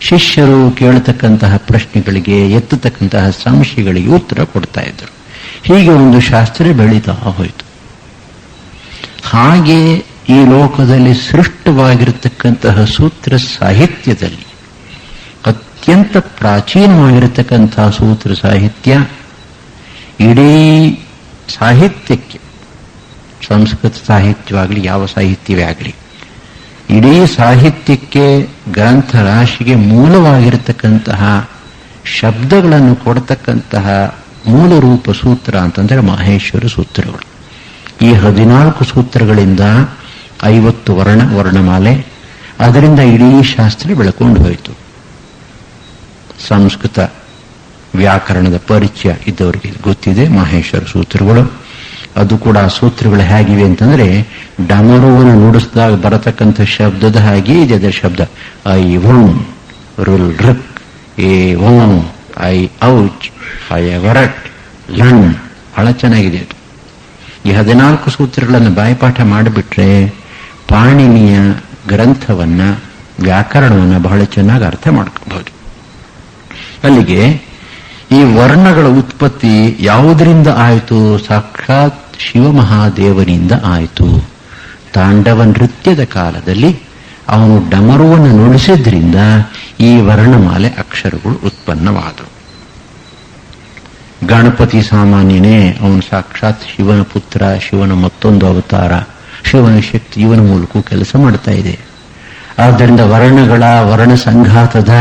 ಶಿಷ್ಯರು ಕೇಳತಕ್ಕಂತಹ ಪ್ರಶ್ನೆಗಳಿಗೆ, ಎತ್ತತಕ್ಕಂತಹ ಸಂಶಯಗಳಿಗೆ ಉತ್ತರ ಕೊಡ್ತಾ ಇದ್ರು. ಹೀಗೆ ಒಂದು ಶಾಸ್ತ್ರ ಬೆಳೀತಾ ಹೋಯಿತು. ಹಾಗೆ ಈ ಲೋಕದಲ್ಲಿ ಸೃಷ್ಟವಾಗಿರತಕ್ಕಂತಹ ಸೂತ್ರ ಸಾಹಿತ್ಯದಲ್ಲಿ ಅತ್ಯಂತ ಪ್ರಾಚೀನವಾಗಿರತಕ್ಕಂತಹ ಸೂತ್ರ ಸಾಹಿತ್ಯ ಇಡೀ ಸಾಹಿತ್ಯಕ್ಕೆ, ಸಂಸ್ಕೃತ ಸಾಹಿತ್ಯವಾಗಲಿ ಯಾವ ಸಾಹಿತ್ಯವೇ ಆಗಲಿ, ಇಡೀ ಸಾಹಿತ್ಯಕ್ಕೆ, ಗ್ರಂಥ ರಾಶಿಗೆ ಮೂಲವಾಗಿರತಕ್ಕಂತಹ ಶಬ್ದಗಳನ್ನು ಕೊಡತಕ್ಕಂತಹ ಮೂಲ ರೂಪ ಸೂತ್ರ ಅಂತಂದರೆ ಮಾಹೇಶ್ವರ ಸೂತ್ರಗಳು. ಈ 14 ಸೂತ್ರಗಳಿಂದ 50 ವರ್ಣಮಾಲೆ, ಅದರಿಂದ ಇಡೀ ಶಾಸ್ತ್ರ ಬೆಳಕೊಂಡು ಹೋಯಿತು. ಸಂಸ್ಕೃತ ವ್ಯಾಕರಣದ ಪರಿಚಯ ಇದ್ದವರಿಗೆ ಗೊತ್ತಿದೆ ಮಾಹೇಶ್ವರ ಸೂತ್ರಗಳು. ಅದು ಕೂಡ ಸೂತ್ರಗಳು ಹೇಗಿವೆ ಅಂತಂದ್ರೆ, ಡಮರುವನ್ನು ನುಡಿಸಿದಾಗ ಬರತಕ್ಕಂಥ ಶಬ್ದದ ಹಾಗೆ ಇದೆ ಅದರ ಶಬ್ದ. ಐ ಓಂ ರುಲ್ ಋಕ್, ಎ ಓಂ, ಐ ಔಚ್, ಐ ವರಟ್, ಲಣ್. ಬಹಳ ಚೆನ್ನಾಗಿದೆ ಅದು. ಈ 14 ಸೂತ್ರಗಳನ್ನು ಬಾಯ್ಪಾಠ ಮಾಡಿಬಿಟ್ರೆ ಪಾಣಿನಿಯ ಗ್ರಂಥವನ್ನ, ವ್ಯಾಕರಣವನ್ನ ಬಹಳ ಚೆನ್ನಾಗಿ ಅರ್ಥ ಮಾಡ್ಕೋಬಹುದು. ಅಲ್ಲಿಗೆ ಈ ವರ್ಣಗಳ ಉತ್ಪತ್ತಿ ಯಾವುದರಿಂದ ಆಯಿತು? ಸಾಕ್ಷಾತ್ ಶಿವಮಹಾದೇವನಿಂದ ಆಯಿತು. ತಾಂಡವ ನೃತ್ಯದ ಕಾಲದಲ್ಲಿ ಅವನು ಡಮರುವನ್ನು ನುಡಿಸಿದ್ರಿಂದ ಈ ವರ್ಣಮಾಲೆ ಅಕ್ಷರಗಳು ಉತ್ಪನ್ನವಾದವು. ಗಣಪತಿ ಸಾಮಾನ್ಯನೇ, ಅವನು ಸಾಕ್ಷಾತ್ ಶಿವನ ಪುತ್ರ, ಶಿವನ ಮತ್ತೊಂದು ಅವತಾರ, ಶಿವನ ಶಕ್ತಿ ಇವನ ಮೂಲಕ ಕೆಲಸ ಮಾಡ್ತಾ ಇದೆ. ಆದ್ದರಿಂದ ವರ್ಣಗಳ ವರ್ಣ ಸಂಘಾತದ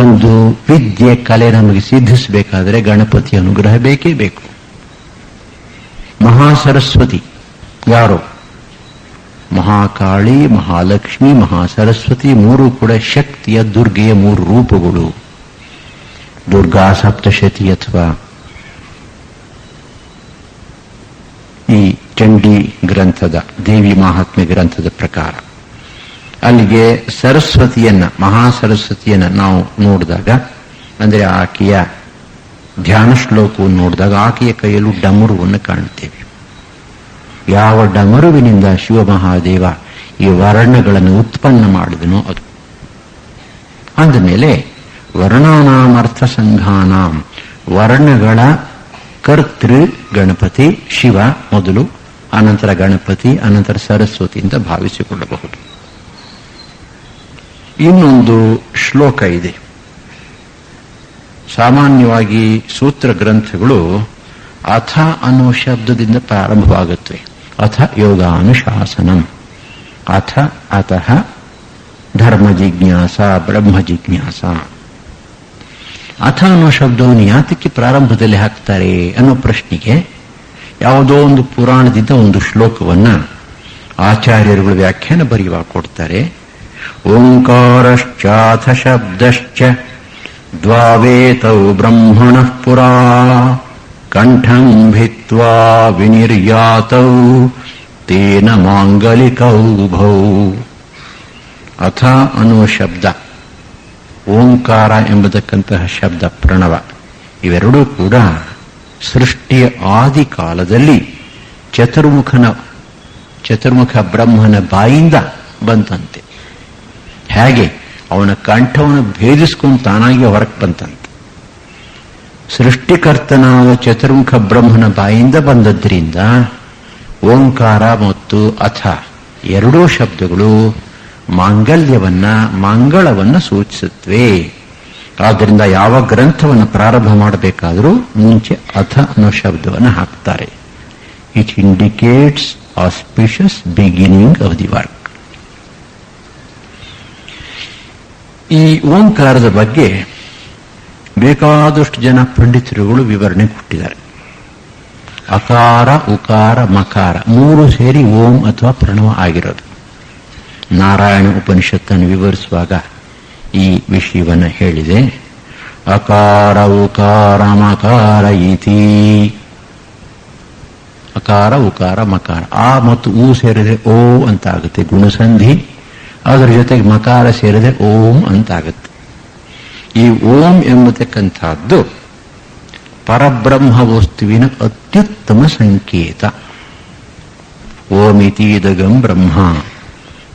ಒಂದು ವಿದ್ಯೆ ಕಲೆ ನಮಗೆ ಸಿದ್ಧಿಸಬೇಕಾದರೆ ಗಣಪತಿ ಅನುಗ್ರಹ ಬೇಕೇ ಬೇಕು. ಮಹಾಸರಸ್ವತಿ ಯಾರು? ಮಹಾಕಾಳಿ, ಮಹಾಲಕ್ಷ್ಮಿ, ಮಹಾಸರಸ್ವತಿ ಮೂರು ಕೂಡ ಶಕ್ತಿಯ ದುರ್ಗೆಯ ಮೂರು ರೂಪಗಳು. ದುರ್ಗಾ ಸಪ್ತಶತಿ ಅಥವಾ ಈ ಚಂಡಿ ಗ್ರಂಥದ ದೇವಿ ಮಹಾತ್ಮೆ ಗ್ರಂಥದ ಪ್ರಕಾರ ಅಲ್ಲಿಗೆ ಸರಸ್ವತಿಯನ್ನ, ಮಹಾಸರಸ್ವತಿಯನ್ನ ನಾವು ನೋಡಿದಾಗ, ಅಂದರೆ ಆಕೆಯ ಧ್ಯಾನ ಶ್ಲೋಕವನ್ನು ನೋಡಿದಾಗ ಆಕೆಯ ಕೈಯಲ್ಲೂ ಡಮರುವನ್ನು ಕಾಣುತ್ತೇವೆ. ಯಾವ ಡಮರುವಿನಿಂದ ಶಿವಮಹಾದೇವ ಈ ವರ್ಣಗಳನ್ನು ಉತ್ಪನ್ನ ಮಾಡಿದನೋ ಅದು. ಅಂದಮೇಲೆ ವರ್ಣಾನಾಮರ್ಥ ಸಂಘಾನಾಂ, ವರ್ಣಗಳ ಕರ್ತೃ ಗಣಪತಿ ಶಿವ ಮೊದಲು, ಅನಂತರ ಗಣಪತಿ, ಅನಂತರ ಸರಸ್ವತಿ ಅಂತ ಭಾವಿಸಿಕೊಳ್ಳಬಹುದು. ಇನ್ನೊಂದು ಶ್ಲೋಕ ಇದೆ. ಸಾಮಾನ್ಯವಾಗಿ ಸೂತ್ರ ಗ್ರಂಥಗಳು ಅಥ ಅನ್ನುವ ಶಬ್ದದಿಂದ ಪ್ರಾರಂಭವಾಗುತ್ತವೆ. ಅಥ ಯೋಗಾನುಶಾಸನಂ, ಅಥ ಅತಃ ಧರ್ಮ ಜಿಜ್ಞಾಸ, ಬ್ರಹ್ಮ ಜಿಜ್ಞಾಸ. ಅಥ ಅನ್ನೋ ಶಬ್ದವನ್ನು ಯಾತಕ್ಕೆ ಪ್ರಾರಂಭದಲ್ಲಿ ಹಾಕ್ತಾರೆ ಅನ್ನೋ ಪ್ರಶ್ನೆಗೆ ಯಾವುದೋ ಒಂದು ಪುರಾಣದಿಂದ ಒಂದು ಶ್ಲೋಕವನ್ನ ಆಚಾರ್ಯರುಗಳು ವ್ಯಾಖ್ಯಾನ ಬರೆಯುವಾಗ ಕೊಡ್ತಾರೆ. ಓಂಕಾರಶ್ಚಾಥ ಶಬ್ದಶ್ಚ ದ್ವಾವೇತೌ ಬ್ರಹ್ಮಣಃ ಪುರಾ ಕಂಠಂ ಭಿತ್ವಾ ವಿನಿರ್ಯಾತೌ ತೇನ ಮಾಂಗಲಿಕೌ ಭೌ. ಅಥ ಅನ್ನುವ ಶಬ್ದ, ಓಂಕಾರ ಎಂಬತಕ್ಕಂತಹ ಶಬ್ದ, ಪ್ರಣವ, ಇವೆರಡೂ ಕೂಡ ಸೃಷ್ಟಿಯ ಆದಿ ಕಾಲದಲ್ಲಿ ಚತುರ್ಮುಖ ಬ್ರಹ್ಮನ ಬಾಯಿಂದ ಬಂತಂತೆ. ಹೇಗೆ ಅವನ ಕಂಠವನ್ನು ಭೇದಿಸ್ಕೊಂಡು ತಾನಾಗಿ ಹೊರಕ್ಕೆ ಬಂತಂತೆ. ಸೃಷ್ಟಿಕರ್ತನಾದ ಚತುರ್ಮುಖ ಬ್ರಹ್ಮನ ಬಾಯಿಂದ ಬಂದದ್ರಿಂದ ಓಂಕಾರ ಮತ್ತು ಅಥ ಎರಡೂ ಶಬ್ದಗಳು ಮಂಗಳವನ್ನ ಸೂಚಿಸುತ್ತವೆ. ಆದ್ದರಿಂದ ಯಾವ ಗ್ರಂಥವನ್ನು ಪ್ರಾರಂಭ ಮಾಡಬೇಕಾದರೂ ಮುಂಚೆ ಅಥ ಅನ್ನೋ ಶಬ್ದವನ್ನು ಹಾಕ್ತಾರೆ. It indicates auspicious beginning of the work. ಈ ಓಂಕಾರದ ಬಗ್ಗೆ ಬೇಕಾದಷ್ಟು ಜನ ಪಂಡಿತರುಗಳು ವಿವರಣೆ ಕೊಟ್ಟಿದ್ದಾರೆ. ಅಕಾರ, ಉಕಾರ, ಮಕಾರ ಮೂರು ಸೇರಿ ಓಂ ಅಥವಾ ಪ್ರಣವ ಆಗಿರೋದು. ನಾರಾಯಣ ಉಪನಿಷತ್ತನ್ನು ವಿವರಿಸುವಾಗ ಈ ವಿಷಯವನ್ನು ಹೇಳಿದೆ. ಅಕಾರ ಉಕಾರ ಮಕಾರ ಇತಿ. ಅಕಾರ ಉಕಾರ ಮಕಾರ, ಆ ಮತ್ತು ಊ ಸೇರಿದ್ರೆ ಓ ಅಂತ ಆಗುತ್ತೆ, ಗುಣಸಂಧಿ. ಅದರ ಜೊತೆಗೆ ಮಕಾರ ಸೇರಿದ್ರೆ ಓಂ ಅಂತಾಗುತ್ತೆ. ಈ ಓಂ ಎಂಬತಕ್ಕಂಥದ್ದು ಪರಬ್ರಹ್ಮ ವಸ್ತುವಿನ ಅತ್ಯುತ್ತಮ ಸಂಕೇತ. ಓಮಿತೀದಗಂ ಬ್ರಹ್ಮ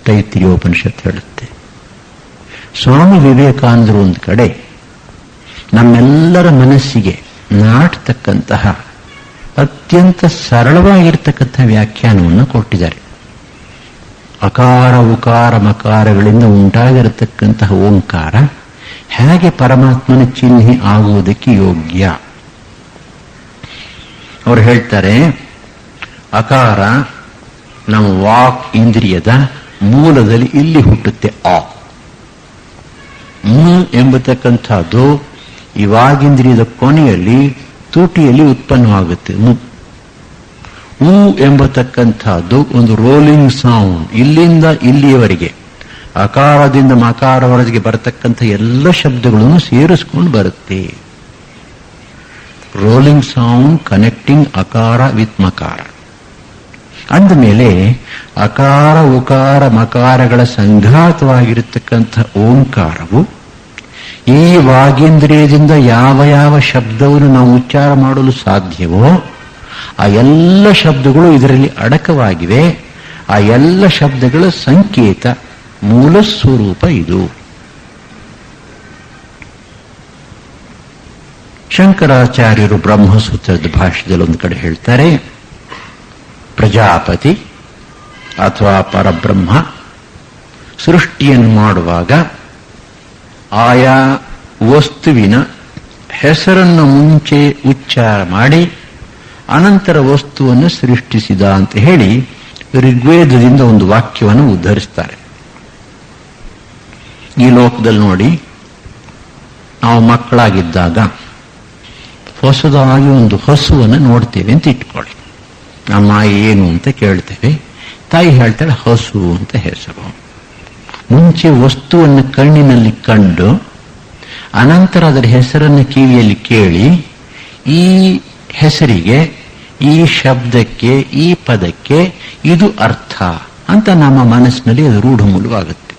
ತೈತ್ರಿಯೋಪನಿಷತ್ ಹೇಳುತ್ತೆ. ಸ್ವಾಮಿ ವಿವೇಕಾನಂದರು ಒಂದು ಕಡೆ ನಮ್ಮೆಲ್ಲರ ಮನಸ್ಸಿಗೆ ನಾಟತಕ್ಕಂತಹ ಅತ್ಯಂತ ಸರಳವಾಗಿರ್ತಕ್ಕಂಥ ವ್ಯಾಖ್ಯಾನವನ್ನು ಕೊಟ್ಟಿದ್ದಾರೆ. ಅಕಾರ ಉಕಾರ ಮಕಾರಗಳಿಂದ ಉಂಟಾಗಿರತಕ್ಕಂತಹ ಓಂಕಾರ ಹೇಗೆ ಪರಮಾತ್ಮನ ಚಿಹ್ನೆ ಆಗುವುದಕ್ಕೆ ಯೋಗ್ಯ. ಅವರು ಹೇಳ್ತಾರೆ, ಅಕಾರ ನಮ್ಮ ವಾಕ್ ಇಂದ್ರಿಯದ ಮೂಲದಲ್ಲಿ ಇಲ್ಲಿ ಹುಟ್ಟುತ್ತೆ. ಆ ಮು ಎಂಬತಕ್ಕಂಥದ್ದು ಈ ವಾಗೇಂದ್ರಿಯದ ಕೊನೆಯಲ್ಲಿ ತುಟಿಯಲ್ಲಿ ಉತ್ಪನ್ನವಾಗುತ್ತೆ. ಮು. ಊ ಎಂಬತಕ್ಕಂಥದ್ದು ಒಂದು ರೋಲಿಂಗ್ ಸೌಂಡ್, ಇಲ್ಲಿಂದ ಇಲ್ಲಿಯವರೆಗೆ ಅಕಾರದಿಂದ ಮಕಾರವರೆಗೆ ಬರತಕ್ಕಂಥ ಎಲ್ಲ ಶಬ್ದಗಳನ್ನು ಸೇರಿಸ್ಕೊಂಡು ಬರುತ್ತೆ. ರೋಲಿಂಗ್ ಸೌಂಡ್ ಕನೆಕ್ಟಿಂಗ್ ಅಕಾರ ವಿತ್ ಮಕಾರ. ಅಂದಮೇಲೆ ಅಕಾರ ಉಕಾರ ಮಕಾರಗಳ ಸಂಘಾತವಾಗಿರತಕ್ಕಂಥ ಓಂಕಾರವು ಈ ವಾಗೇಂದ್ರಿಯದಿಂದ ಯಾವ ಯಾವ ಶಬ್ದವನ್ನು ನಾವು ಉಚ್ಚಾರ ಮಾಡಲು ಸಾಧ್ಯವೋ ಆ ಎಲ್ಲ ಶಬ್ದಗಳು ಇದರಲ್ಲಿ ಅಡಕವಾಗಿವೆ. ಆ ಎಲ್ಲ ಶಬ್ದಗಳ ಸಂಕೇತ ಮೂಲ ಸ್ವರೂಪ ಇದು. ಶಂಕರಾಚಾರ್ಯರು ಬ್ರಹ್ಮಸೂತ್ರದ ಭಾಷ್ಯದಲ್ಲಿ ಒಂದು ಕಡೆ ಹೇಳ್ತಾರೆ, ಪ್ರಜಾಪತಿ ಅಥವಾ ಪರಬ್ರಹ್ಮ ಸೃಷ್ಟಿಯನ್ನು ಮಾಡುವಾಗ ಆಯಾ ವಸ್ತುವಿನ ಹೆಸರನ್ನು ಮುಂಚೆ ಉಚ್ಚಾರ ಮಾಡಿ ಅನಂತರ ವಸ್ತುವನ್ನು ಸೃಷ್ಟಿಸಿದ ಅಂತ ಹೇಳಿ ಋಗ್ವೇದದಿಂದ ಒಂದು ವಾಕ್ಯವನ್ನು ಉದ್ಧರಿಸ್ತಾರೆ. ಈ ಲೋಕದಲ್ಲಿ ನೋಡಿ, ನಾವು ಮಕ್ಕಳಾಗಿದ್ದಾಗ ಹೊಸದಾಗಿ ಒಂದು ಹಸುವನ್ನು ನೋಡ್ತೇವೆ ಅಂತ ಇಟ್ಕೊಳ್ಳಿ. ಅಮ್ಮ ಏನು ಅಂತ ಕೇಳ್ತೇವೆ. ತಾಯಿ ಹೇಳ್ತಾಳೆ ಹಸು ಅಂತ ಹೆಸರು. ಮುಂಚೆ ವಸ್ತುವನ್ನು ಕಣ್ಣಿನಲ್ಲಿ ಕಂಡು ಅನಂತರ ಅದರ ಹೆಸರನ್ನು ಕಿವಿಯಲ್ಲಿ ಕೇಳಿ ಈ ಹೆಸರಿಗೆ, ಈ ಶಬ್ದಕ್ಕೆ, ಈ ಪದಕ್ಕೆ ಇದು ಅರ್ಥ ಅಂತ ನಮ್ಮ ಮನಸ್ಸಿನಲ್ಲಿ ಅದು ರೂಢಮೂಲವಾಗುತ್ತೆ.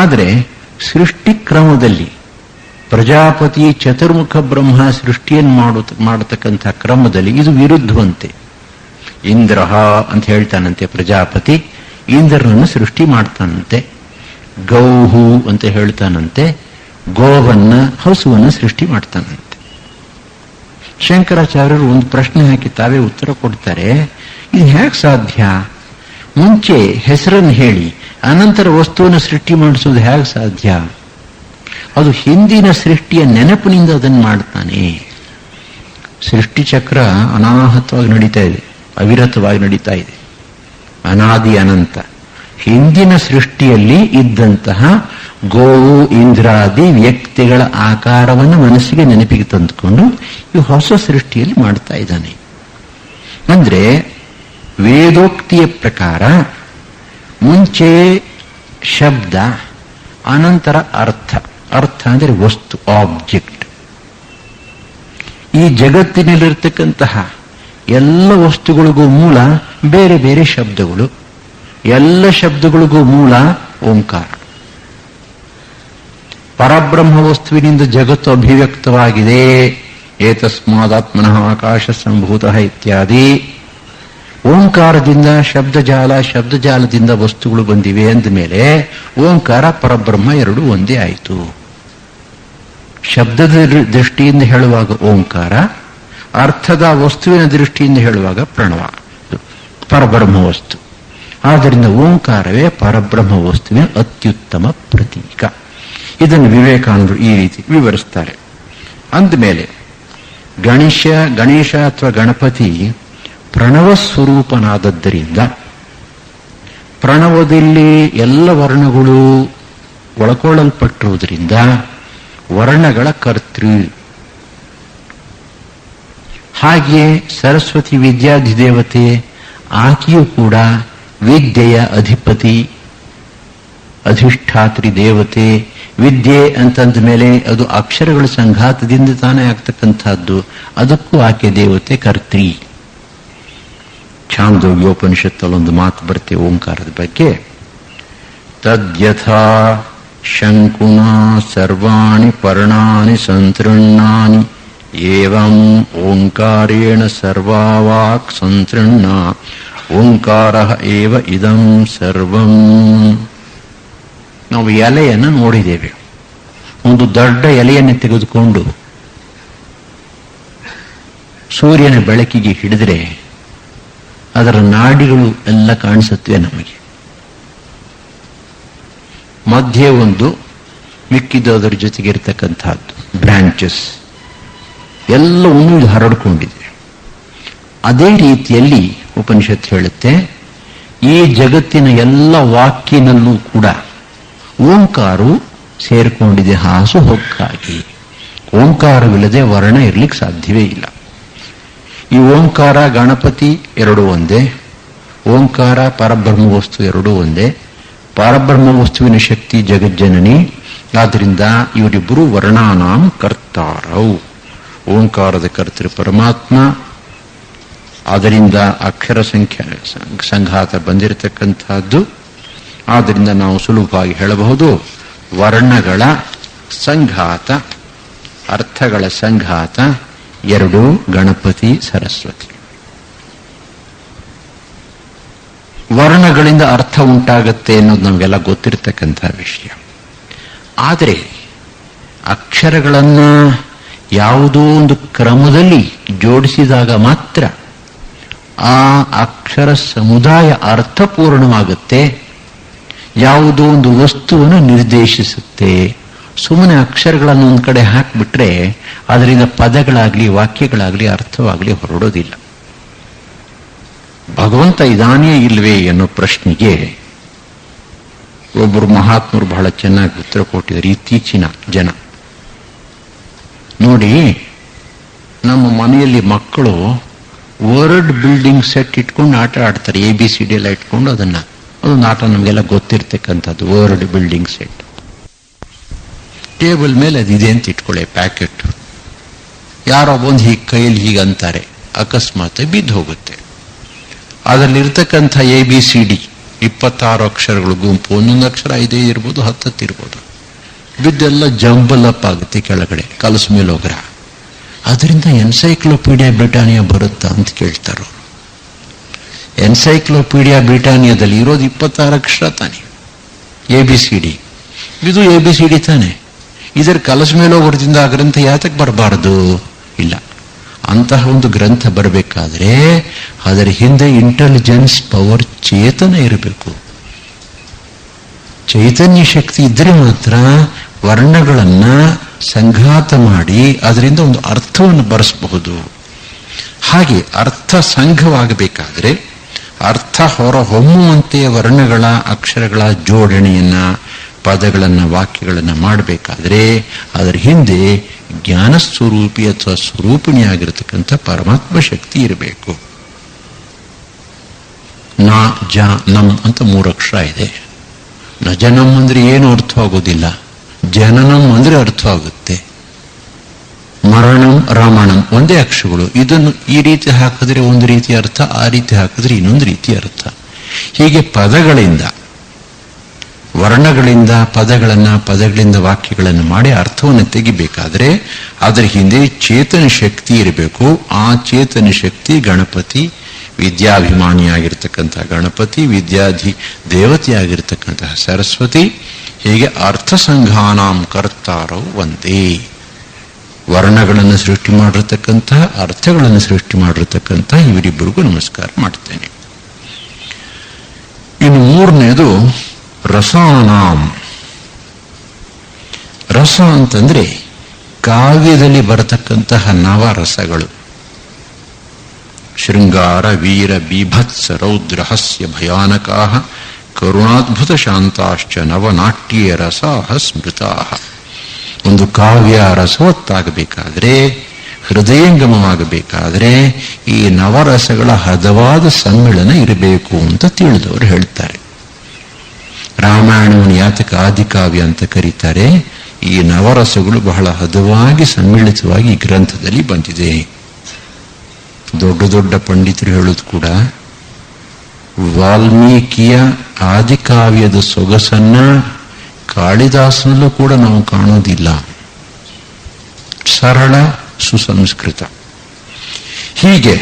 ಆದರೆ ಸೃಷ್ಟಿ ಕ್ರಮದಲ್ಲಿ ಪ್ರಜಾಪತಿ ಚತುರ್ಮುಖ ಬ್ರಹ್ಮ ಸೃಷ್ಟಿಯನ್ನು ಮಾಡತಕ್ಕಂಥ ಕ್ರಮದಲ್ಲಿ ಇದು ವಿರುದ್ಧವಂತೆ. ಇಂದ್ರ ಅಂತ ಹೇಳ್ತಾನಂತೆ ಪ್ರಜಾಪತಿ, ಇಂದ್ರನನ್ನು ಸೃಷ್ಟಿ ಮಾಡ್ತಾನಂತೆ. ಗೌಹು ಅಂತ ಹೇಳ್ತಾನಂತೆ, ಗೋವನ್ನ, ಹಸುವನ್ನು ಸೃಷ್ಟಿ ಮಾಡ್ತಾನಂತೆ. ಶಂಕರಾಚಾರ್ಯರು ಒಂದು ಪ್ರಶ್ನೆ ಹಾಕಿ ತಾವೇ ಉತ್ತರ ಕೊಡ್ತಾರೆ. ಇದು ಹೇಗೆ ಸಾಧ್ಯ? ಮುಂಚೆ ಹೆಸರನ್ನು ಹೇಳಿ ಅನಂತರ ವಸ್ತುವನ್ನು ಸೃಷ್ಟಿ ಮಾಡಿಸೋದು ಹೇಗೆ ಸಾಧ್ಯ? ಅದು ಹಿಂದಿನ ಸೃಷ್ಟಿಯ ನೆನಪಿನಿಂದ ಅದನ್ನು ಮಾಡ್ತಾನೆ. ಸೃಷ್ಟಿ ಚಕ್ರ ಅನಾಹತವಾಗಿ ನಡೀತಾ ಇದೆ, ಅವಿರತವಾಗಿ ನಡೀತಾ ಇದೆ, ಅನಾದಿ ಅನಂತ. ಹಿಂದಿನ ಸೃಷ್ಟಿಯಲ್ಲಿ ಇದ್ದಂತಹ ಗೋವು, ಇಂದ್ರಾದಿ ವ್ಯಕ್ತಿಗಳ ಆಕಾರವನ್ನು ಮನಸ್ಸಿಗೆ ನೆನಪಿಗೆ ತಂದುಕೊಂಡು ಈ ಹೊಸ ಸೃಷ್ಟಿಯಲ್ಲಿ ಮಾಡ್ತಾ ಇದ್ದಾನೆ. ಅಂದ್ರೆ ವೇದೋಕ್ತಿಯ ಪ್ರಕಾರ ಮುಂಚೆ ಶಬ್ದ, ಅನಂತರ ಅರ್ಥ. ಅರ್ಥ ಅಂದರೆ ವಸ್ತು, ಆಬ್ಜೆಕ್ಟ್. ಈ ಜಗತ್ತಿನಲ್ಲಿರ್ತಕ್ಕಂತಹ ಎಲ್ಲ ವಸ್ತುಗಳಿಗೂ ಮೂಲ ಬೇರೆ ಬೇರೆ ಶಬ್ದಗಳು. ಎಲ್ಲ ಶಬ್ದಗಳಿಗೂ ಮೂಲ ಓಂಕಾರ. ಪರಬ್ರಹ್ಮ ವಸ್ತುವಿನಿಂದ ಜಗತ್ತು ಅಭಿವ್ಯಕ್ತವಾಗಿದೆ. ಏತಸ್ಮಾದಾತ್ಮನಃ ಆಕಾಶ ಸಂಭೂತಃ ಇತ್ಯಾದಿ. ಓಂಕಾರದಿಂದ ಶಬ್ದಜಾಲದಿಂದ ವಸ್ತುಗಳು ಬಂದಿವೆ ಅಂದ ಮೇಲೆ ಓಂಕಾರ ಪರಬ್ರಹ್ಮ ಎರಡೂ ಒಂದೇ ಆಯಿತು. ಶಬ್ದದ ದೃಷ್ಟಿಯಿಂದ ಹೇಳುವಾಗ ಓಂಕಾರ, ಅರ್ಥದ ವಸ್ತುವಿನ ದೃಷ್ಟಿಯಿಂದ ಹೇಳುವಾಗ ಪ್ರಣವ, ಪರಬ್ರಹ್ಮ ವಸ್ತು. ಆದ್ದರಿಂದ ಓಂಕಾರವೇ ಪರಬ್ರಹ್ಮ ವಸ್ತುವಿನ ಅತ್ಯುತ್ತಮ ಪ್ರತೀಕ. ಇದನ್ನು ವಿವೇಕಾನಂದರು ಈ ರೀತಿ ವಿವರಿಸ್ತಾರೆ. ಅಂದಮೇಲೆ ಗಣೇಶ ಅಥವಾ ಗಣಪತಿ ಪ್ರಣವ ಸ್ವರೂಪನಾದದ್ದರಿಂದ ಪ್ರಣವದಲ್ಲಿ ಎಲ್ಲ ವರ್ಣಗಳು ಒಳಕೊಳ್ಳಲ್ಪಟ್ಟಿರುವುದರಿಂದ ವರ್ಣಗಳ ಕರ್ತೃ. ಹಾಗೆಯೇ ಸರಸ್ವತಿ ವಿದ್ಯಾಧಿದೇವತೆ, ಆಕೆಯೂ ಕೂಡ ವಿದ್ಯೆಯ ಅಧಿಪತಿ, ಅಧಿಷ್ಠಾತ್ರಿ ದೇವತೆ. ವಿದ್ಯೆ ಅಂತಂದ ಮೇಲೆ ಅದು ಅಕ್ಷರಗಳ ಸಂಘಾತದಿಂದ ತಾನೇ ಆಗ್ತಕ್ಕಂಥದ್ದು. ಅದಕ್ಕೂ ಆಕೆ ದೇವತೆ, ಕರ್ತೃ. ಛಾಂದೋಗ್ಯೋಪನಿಷತ್ತಲ್ಲೊಂದು ಮಾತು ಬರುತ್ತೆ ಓಂಕಾರದ ಬಗ್ಗೆ. ತದ್ಯಥಾ ಶಂಕುನಾ ಸರ್ವಾಣಿ ಪರ್ಣಾನಿ ಸಂತೃಣ್ಣಾನಿ ಏವಂ ಓಂಕಾರೇಣ ಸರ್ವಾವಾಕ್ ಸಂತೃಣ್ಣ ಓಂಕಾರ ಏವ ಇದಂ ಸರ್ವಂ. ನಾವು ಎಲೆಯನ್ನು ನೋಡಿದ್ದೇವೆ. ಒಂದು ದೊಡ್ಡ ಎಲೆಯನ್ನು ತೆಗೆದುಕೊಂಡು ಸೂರ್ಯನ ಬೆಳಕಿಗೆ ಹಿಡಿದ್ರೆ ಅದರ ನಾಡಿಗಳು ಎಲ್ಲ ಕಾಣಿಸುತ್ತವೆ ನಮಗೆ. ಮಧ್ಯೆ ಒಂದು ಮಿಕ್ಕಿದ್ದು ಅದರ ಜೊತೆಗೆ ಇರತಕ್ಕಂಥದ್ದು ಬ್ರಾಂಚಸ್ ಎಲ್ಲವನ್ನೂ ಇದು ಹರಡಿಕೊಂಡಿದೆ. ಅದೇ ರೀತಿಯಲ್ಲಿ ಉಪನಿಷತ್ತು ಹೇಳುತ್ತೆ, ಈ ಜಗತ್ತಿನ ಎಲ್ಲ ವಾಕ್ಯನಲ್ಲೂ ಕೂಡ ಓಂಕಾರವು ಸೇರಿಕೊಂಡಿದೆ ಹಾಸು ಹೊಕ್ಕಾಗಿ. ಓಂಕಾರವಿಲ್ಲದೆ ವರ್ಣ ಇರ್ಲಿಕ್ಕೆ ಸಾಧ್ಯವೇ ಇಲ್ಲ. ಈ ಓಂಕಾರ ಗಣಪತಿ ಎರಡೂ ಒಂದೇ, ಓಂಕಾರ ಪರಬ್ರಹ್ಮ ವಸ್ತು ಎರಡೂ ಒಂದೇ. ಪರಬ್ರಹ್ಮ ವಸ್ತುವಿನ ಶಕ್ತಿ ಜಗಜ್ಜನನಿ. ಆದ್ದರಿಂದ ಇವರಿಬ್ಬರು ವರ್ಣಾನಾಂ ಕರ್ತಾರವು. ಓಂಕಾರದ ಕರ್ತೃ ಪರಮಾತ್ಮ, ಅದರಿಂದ ಅಕ್ಷರ ಸಂಘಾತ ಬಂದಿರತಕ್ಕಂಥದ್ದು. ಆದ್ದರಿಂದ ನಾವು ಸುಲಭವಾಗಿ ಹೇಳಬಹುದು, ವರ್ಣಗಳ ಸಂಘಾತ, ಅರ್ಥಗಳ ಸಂಘಾತ ಎರಡೂ ಗಣಪತಿ ಸರಸ್ವತಿ. ವರ್ಣಗಳಿಂದ ಅರ್ಥ ಉಂಟಾಗತ್ತೆ ಅನ್ನೋದು ನಮಗೆಲ್ಲ ಗೊತ್ತಿರತಕ್ಕಂಥ ವಿಷಯ. ಆದರೆ ಅಕ್ಷರಗಳನ್ನು ಯಾವುದೋ ಒಂದು ಕ್ರಮದಲ್ಲಿ ಜೋಡಿಸಿದಾಗ ಮಾತ್ರ ಆ ಅಕ್ಷರ ಸಮುದಾಯ ಅರ್ಥಪೂರ್ಣವಾಗುತ್ತೆ, ಯಾವುದೋ ಒಂದು ವಸ್ತುವನ್ನು ನಿರ್ದೇಶಿಸುತ್ತೆ. ಸುಮ್ಮನೆ ಅಕ್ಷರಗಳನ್ನು ಒಂದು ಕಡೆ ಹಾಕಿಬಿಟ್ರೆ ಅದರಿಂದ ಪದಗಳಾಗ್ಲಿ ವಾಕ್ಯಗಳಾಗ್ಲಿ ಅರ್ಥವಾಗ್ಲಿ ಹೊರಡೋದಿಲ್ಲ. ಭಗವಂತ ಇದಾನೇ ಇಲ್ವೇ ಅನ್ನೋ ಪ್ರಶ್ನೆಗೆ ಒಬ್ಬರು ಮಹಾತ್ಮರು ಬಹಳ ಚೆನ್ನಾಗಿ ಉತ್ತರ ಕೊಟ್ಟಿದ್ದಾರೆ. ಇತ್ತೀಚಿನ ಜನ ನೋಡಿ, ನಮ್ಮ ಮನೆಯಲ್ಲಿ ಮಕ್ಕಳು ವರ್ಡ್ ಬಿಲ್ಡಿಂಗ್ ಸೆಟ್ ಇಟ್ಕೊಂಡು ಆಟ ಆಡ್ತಾರೆ. ABCD ಎಲ್ಲ ಇಟ್ಕೊಂಡು ಅದೊಂದು ಆಟ ನಮಗೆಲ್ಲ ಗೊತ್ತಿರ್ತಕ್ಕಂಥದ್ದು. ವರ್ಡ್ ಬಿಲ್ಡಿಂಗ್ ಸೆಟ್ ಟೇಬಲ್ ಮೇಲೆ ಅದಿದೆ ಅಂತ ಇಟ್ಕೊಳ್ಳಿ, ಪ್ಯಾಕೆಟ್. ಯಾರೋ ಬಂದು ಹೀಗೆ ಕೈಯಲ್ಲಿ ಹೀಗೆ ಅಂತಾರೆ, ಅಕಸ್ಮಾತ್ ಬಿದ್ದು ಹೋಗುತ್ತೆ. ಅದರಲ್ಲಿರ್ತಕ್ಕಂಥ ABCD 26 ಅಕ್ಷರಗಳು ಗುಂಪು, ಒಂದೊಂದು ಅಕ್ಷರ 5 ಇರ್ಬೋದು, 10 ಇರ್ಬೋದು. ಬಿದ್ದೆಲ್ಲ ಜಂಬಲ್ ಅಪ್ ಆಗುತ್ತೆ ಕೆಳಗಡೆ, ಕಲಸ ಮೇಲೆ ಹೋಗ್ರ. ಅದರಿಂದ ಎನ್ಸೈಕ್ಲೋಪೀಡಿಯಾ ಬ್ರಿಟಾನಿಯಾ ಬರುತ್ತಾ ಅಂತ ಕೇಳ್ತಾರ. ಎನ್ಸೈಕ್ಲೋಪೀಡಿಯಾ ಬ್ರಿಟಾನಿಯಾದಲ್ಲಿ ಇರೋದು 26 ಅಕ್ಷರ ತಾನೆ, ABCD. ಇದು ABCD ತಾನೆ. ಇದರ ಕಲಸ ಮೇಲೆ ಹೋಗೋದ್ರಿಂದ ಆ ಗ್ರಂಥ ಯಾತಕ್ಕೆ ಬರಬಾರದು? ಇಲ್ಲ. ಅಂತಹ ಒಂದು ಗ್ರಂಥ ಬರಬೇಕಾದ್ರೆ ಅದರ ಹಿಂದೆ ಇಂಟೆಲಿಜೆನ್ಸ್ ಪವರ್, ಚೇತನ ಇರಬೇಕು. ಚೈತನ್ಯ ಶಕ್ತಿ ಇದ್ರೆ ಮಾತ್ರ ವರ್ಣಗಳನ್ನ ಸಂಘಾತ ಮಾಡಿ ಅದರಿಂದ ಒಂದು ಅರ್ಥವನ್ನು ಬರೆಸಬಹುದು. ಹಾಗೆ ಅರ್ಥ ಸಂಘವಾಗಬೇಕಾದ್ರೆ, ಅರ್ಥ ಹೊರಹೊಮ್ಮುವಂತೆ ವರ್ಣಗಳ ಅಕ್ಷರಗಳ ಜೋಡಣೆಯನ್ನ, ಪದಗಳನ್ನ, ವಾಕ್ಯಗಳನ್ನ ಮಾಡಬೇಕಾದ್ರೆ ಅದರ ಹಿಂದೆ ಜ್ಞಾನ ಸ್ವರೂಪಿ ಅಥವಾ ಸ್ವರೂಪಿಣಿಯಾಗಿರತಕ್ಕಂಥ ಪರಮಾತ್ಮ ಶಕ್ತಿ ಇರಬೇಕು. ನ ಜ ನಂ ಅಂತ 3 ಅಕ್ಷರ ಇದೆ. ನಜನಂ ಅಂದ್ರೆ ಏನು ಅರ್ಥವಾಗೋದಿಲ್ಲ, ಜನನಂ ಅಂದ್ರೆ ಅರ್ಥವಾಗುತ್ತೆ. ಮರಣಂ ರಮಣಂ ಒಂದೇ ಅಕ್ಷರಗಳು. ಇದನ್ನು ಈ ರೀತಿ ಹಾಕಿದ್ರೆ ಒಂದು ರೀತಿ ಅರ್ಥ, ಆ ರೀತಿ ಹಾಕಿದ್ರೆ ಇನ್ನೊಂದು ರೀತಿ ಅರ್ಥ. ಹೀಗೆ ಪದಗಳಿಂದ, ವರ್ಣಗಳಿಂದ ಪದಗಳಿಂದ ವಾಕ್ಯಗಳನ್ನು ಮಾಡಿ ಅರ್ಥವನ್ನು ತೆಗಿಬೇಕಾದ್ರೆ ಅದರ ಹಿಂದೆ ಚೇತನ ಶಕ್ತಿ ಇರಬೇಕು. ಆ ಚೇತನ ಶಕ್ತಿ ಗಣಪತಿ, ವಿದ್ಯಾಭಿಮಾನಿಯಾಗಿರ್ತಕ್ಕಂಥ ಗಣಪತಿ, ವಿದ್ಯಾಧಿ ದೇವತೆಯಾಗಿರ್ತಕ್ಕಂತಹ ಸರಸ್ವತಿ. ಹೀಗೆ ಅರ್ಥ ಸಂಘಾನಾಂ ಕರ್ತಾರವು ಒಂದೇ. ವರ್ಣಗಳನ್ನು ಸೃಷ್ಟಿ ಮಾಡಿರ್ತಕ್ಕಂಥ, ಅರ್ಥಗಳನ್ನು ಸೃಷ್ಟಿ ಮಾಡಿರ್ತಕ್ಕಂಥ ಇವರಿಬ್ಬರಿಗೂ ನಮಸ್ಕಾರ ಮಾಡ್ತೇನೆ. ಇನ್ನು 3ನೇದು ರಸಾನಾಂ. ರಸ ಅಂತಂದ್ರೆ ಕಾವ್ಯದಲ್ಲಿ ಬರತಕ್ಕಂತಹ ನವರಸಗಳು. ಶೃಂಗಾರ, ವೀರ, ಬೀಭತ್ಸ, ರೌದ್ರ, ಹಾಸ್ಯ, ಭಯಾನಕಾ, ಕರುಣಾದ್ಭುತ ಶಾಂತಾಶ್ಚ ನವನಾಟ್ಯ ರಸಾಹ ಸ್ಮೃತಾಹ. ಒಂದು ಕಾವ್ಯ ರಸವತ್ತಾಗಬೇಕಾದ್ರೆ, ಹೃದಯಂಗಮವಾಗಬೇಕಾದ್ರೆ ಈ ನವರಸಗಳ ಹದವಾದ ಸಮ್ಮಿಳನ ಇರಬೇಕು ಅಂತ ತಿಳಿದವರು ಹೇಳ್ತಾರೆ. ರಾಮಾಯಣವನ್ನು ಯಾತಕ ಆದಿಕಾವ್ಯ ಅಂತ ಕರೀತಾರೆ? ಈ ನವರಸಗಳು ಬಹಳ ಹದವಾಗಿ ಸಮ್ಮಿಳಿತವಾಗಿ ಈ ಗ್ರಂಥದಲ್ಲಿ ಬಂದಿದೆ. ದೊಡ್ಡ ದೊಡ್ಡ ಪಂಡಿತರು ಹೇಳೋದು ಕೂಡ ವಾಲ್ಮೀಕಿಯ ಆದಿಕಾವ್ಯದ ಸೊಗಸನ್ನ ಕಾಳಿದಾಸನಲ್ಲೂ ಕೂಡ ನಾವು ಕಾಣೋದಿಲ್ಲ. ಸರಳ, ಸುಸಂಸ್ಕೃತ. ಹೀಗೆ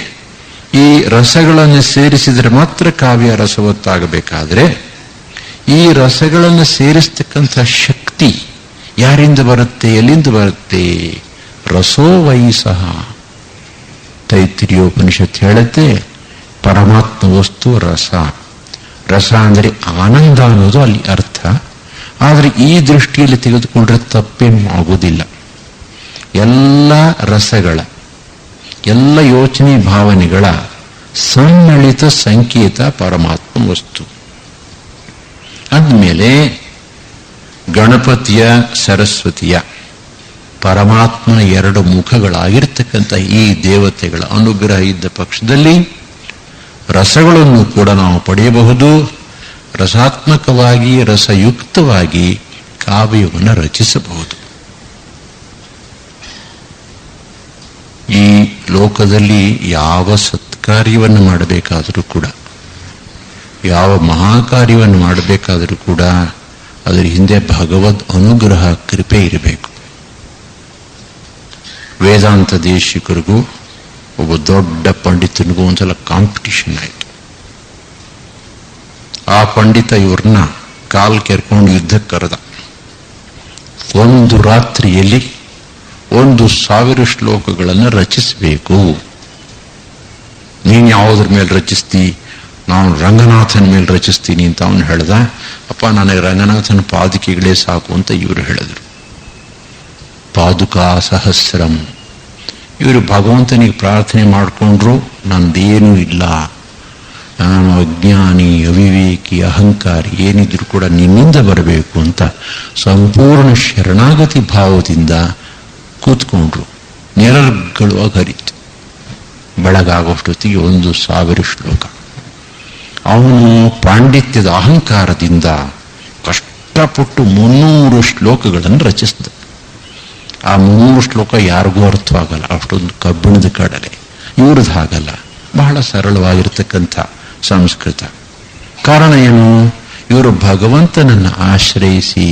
ಈ ರಸಗಳನ್ನು ಸೇರಿಸಿದರೆ ಮಾತ್ರ ಕಾವ್ಯ ರಸವತ್ತಾಗಬೇಕಾದ್ರೆ ಈ ರಸಗಳನ್ನು ಸೇರಿಸ್ತಕ್ಕಂಥ ಶಕ್ತಿ ಯಾರಿಂದ ಬರುತ್ತೆ, ಎಲ್ಲಿಂದ ಬರುತ್ತೆ? ರಸೋ ವೈಸಹ. ತೈತ್ರಿಯೋಪನಿಷತ್ ಹೇಳುತ್ತೆ, ಪರಮಾತ್ಮ ವಸ್ತು ರಸ. ರಸ ಅಂದರೆ ಆನಂದ ಅನ್ನೋದು ಅಲ್ಲಿ ಅರ್ಥ. ಆದರೆ ಈ ದೃಷ್ಟಿಯಲ್ಲಿ ತೆಗೆದುಕೊಂಡ್ರೆ ತಪ್ಪೇನು ಆಗುವುದಿಲ್ಲ. ಎಲ್ಲ ರಸಗಳ, ಎಲ್ಲ ಯೋಚನೆ ಭಾವನೆಗಳ ಸಮ್ಮಿಳಿತ ಸಂಕೇತ ಪರಮಾತ್ಮ ವಸ್ತು. ಅಂದಮೇಲೆ ಗಣಪತಿಯ, ಸರಸ್ವತಿಯ, ಪರಮಾತ್ಮನ 2 ಮುಖಗಳಾಗಿರ್ತಕ್ಕಂಥ ಈ ದೇವತೆಗಳ ಅನುಗ್ರಹ ಇದ್ದ ಪಕ್ಷದಲ್ಲಿ ರಸಗಳನ್ನು ಕೂಡ ನಾವು ಪಡೆಯಬಹುದು. ರಸಾತ್ಮಕವಾಗಿ, ರಸಯುಕ್ತವಾಗಿ ಕಾವ್ಯವನ್ನು ರಚಿಸಬಹುದು. ಈ ಲೋಕದಲ್ಲಿ ಯಾವ ಸತ್ಕಾರ್ಯವನ್ನು ಮಾಡಬೇಕಾದರೂ ಕೂಡ, ಯಾವ ಮಹಾಕಾರ್ಯವನ್ನು ಮಾಡಬೇಕಾದರೂ ಕೂಡ ಅದರ ಹಿಂದೆ ಭಗವದ್ ಅನುಗ್ರಹ, ಕೃಪೆ ಇರಬೇಕು. ವೇದಾಂತ ದೇಶಿಕರಿಗೂ ಒಬ್ಬ ದೊಡ್ಡ ಪಂಡಿತನಿಗೂ ಒಂದ್ಸಲ ಕಾಂಪಿಟಿಷನ್ ಆಯಿತು. ಆ ಪಂಡಿತ ಇವ್ರನ್ನ ಕಾಲ್ ಕೆರ್ಕೊಂಡು ಯುದ್ಧಕ್ಕೆ ಕರೆದ. ಒಂದು ರಾತ್ರಿಯಲ್ಲಿ 1,000 ಶ್ಲೋಕಗಳನ್ನು ರಚಿಸಬೇಕು. ನೀನು ಯಾವುದ್ರ ಮೇಲೆ ರಚಿಸ್ತಿ? ನಾನು ರಂಗನಾಥನ ಮೇಲೆ ರಚಿಸ್ತೀನಿ ಅಂತ ಅವನು ಹೇಳ್ದ. ಅಪ್ಪ, ನನಗೆ ರಂಗನಾಥನ ಪಾದುಕೆಗಳೇ ಸಾಕು ಅಂತ ಇವರು ಹೇಳಿದ್ರು. ಪಾದುಕಾ ಸಹಸ್ರಂ. ಇವರು ಭಗವಂತನಿಗೆ ಪ್ರಾರ್ಥನೆ ಮಾಡಿಕೊಂಡ್ರು, ನಂದೇನೂ ಇಲ್ಲ, ನಾನು ಅಜ್ಞಾನಿ, ಅವಿವೇಕಿ, ಅಹಂಕಾರಿ, ಏನಿದ್ರು ಕೂಡ ನಿನ್ನಿಂದ ಬರಬೇಕು ಅಂತ ಸಂಪೂರ್ಣ ಶರಣಾಗತಿ ಭಾವದಿಂದ ಕೂತ್ಕೊಂಡ್ರು. ನೆರಳುಗಳು ಹರಿತು. ಬೆಳಗಾಗೋಷ್ಟೊತ್ತಿಗೆ 1000 ಶ್ಲೋಕ. ಅವನು ಪಾಂಡಿತ್ಯದ ಅಹಂಕಾರದಿಂದ ಕಷ್ಟಪಟ್ಟು 300 ಶ್ಲೋಕಗಳನ್ನು ರಚಿಸಿದ. ಆ 300 ಶ್ಲೋಕ ಯಾರಿಗೂ ಅರ್ಥವಾಗಲ್ಲ, ಅಷ್ಟೊಂದು ಕಬ್ಬಿಣದ ಕಡಲೆ. ಇವ್ರದ್ದು ಹಾಗಲ್ಲ, ಬಹಳ ಸರಳವಾಗಿರ್ತಕ್ಕಂಥ ಸಂಸ್ಕೃತ. ಕಾರಣ ಏನು? ಇವರು ಭಗವಂತನನ್ನು ಆಶ್ರಯಿಸಿ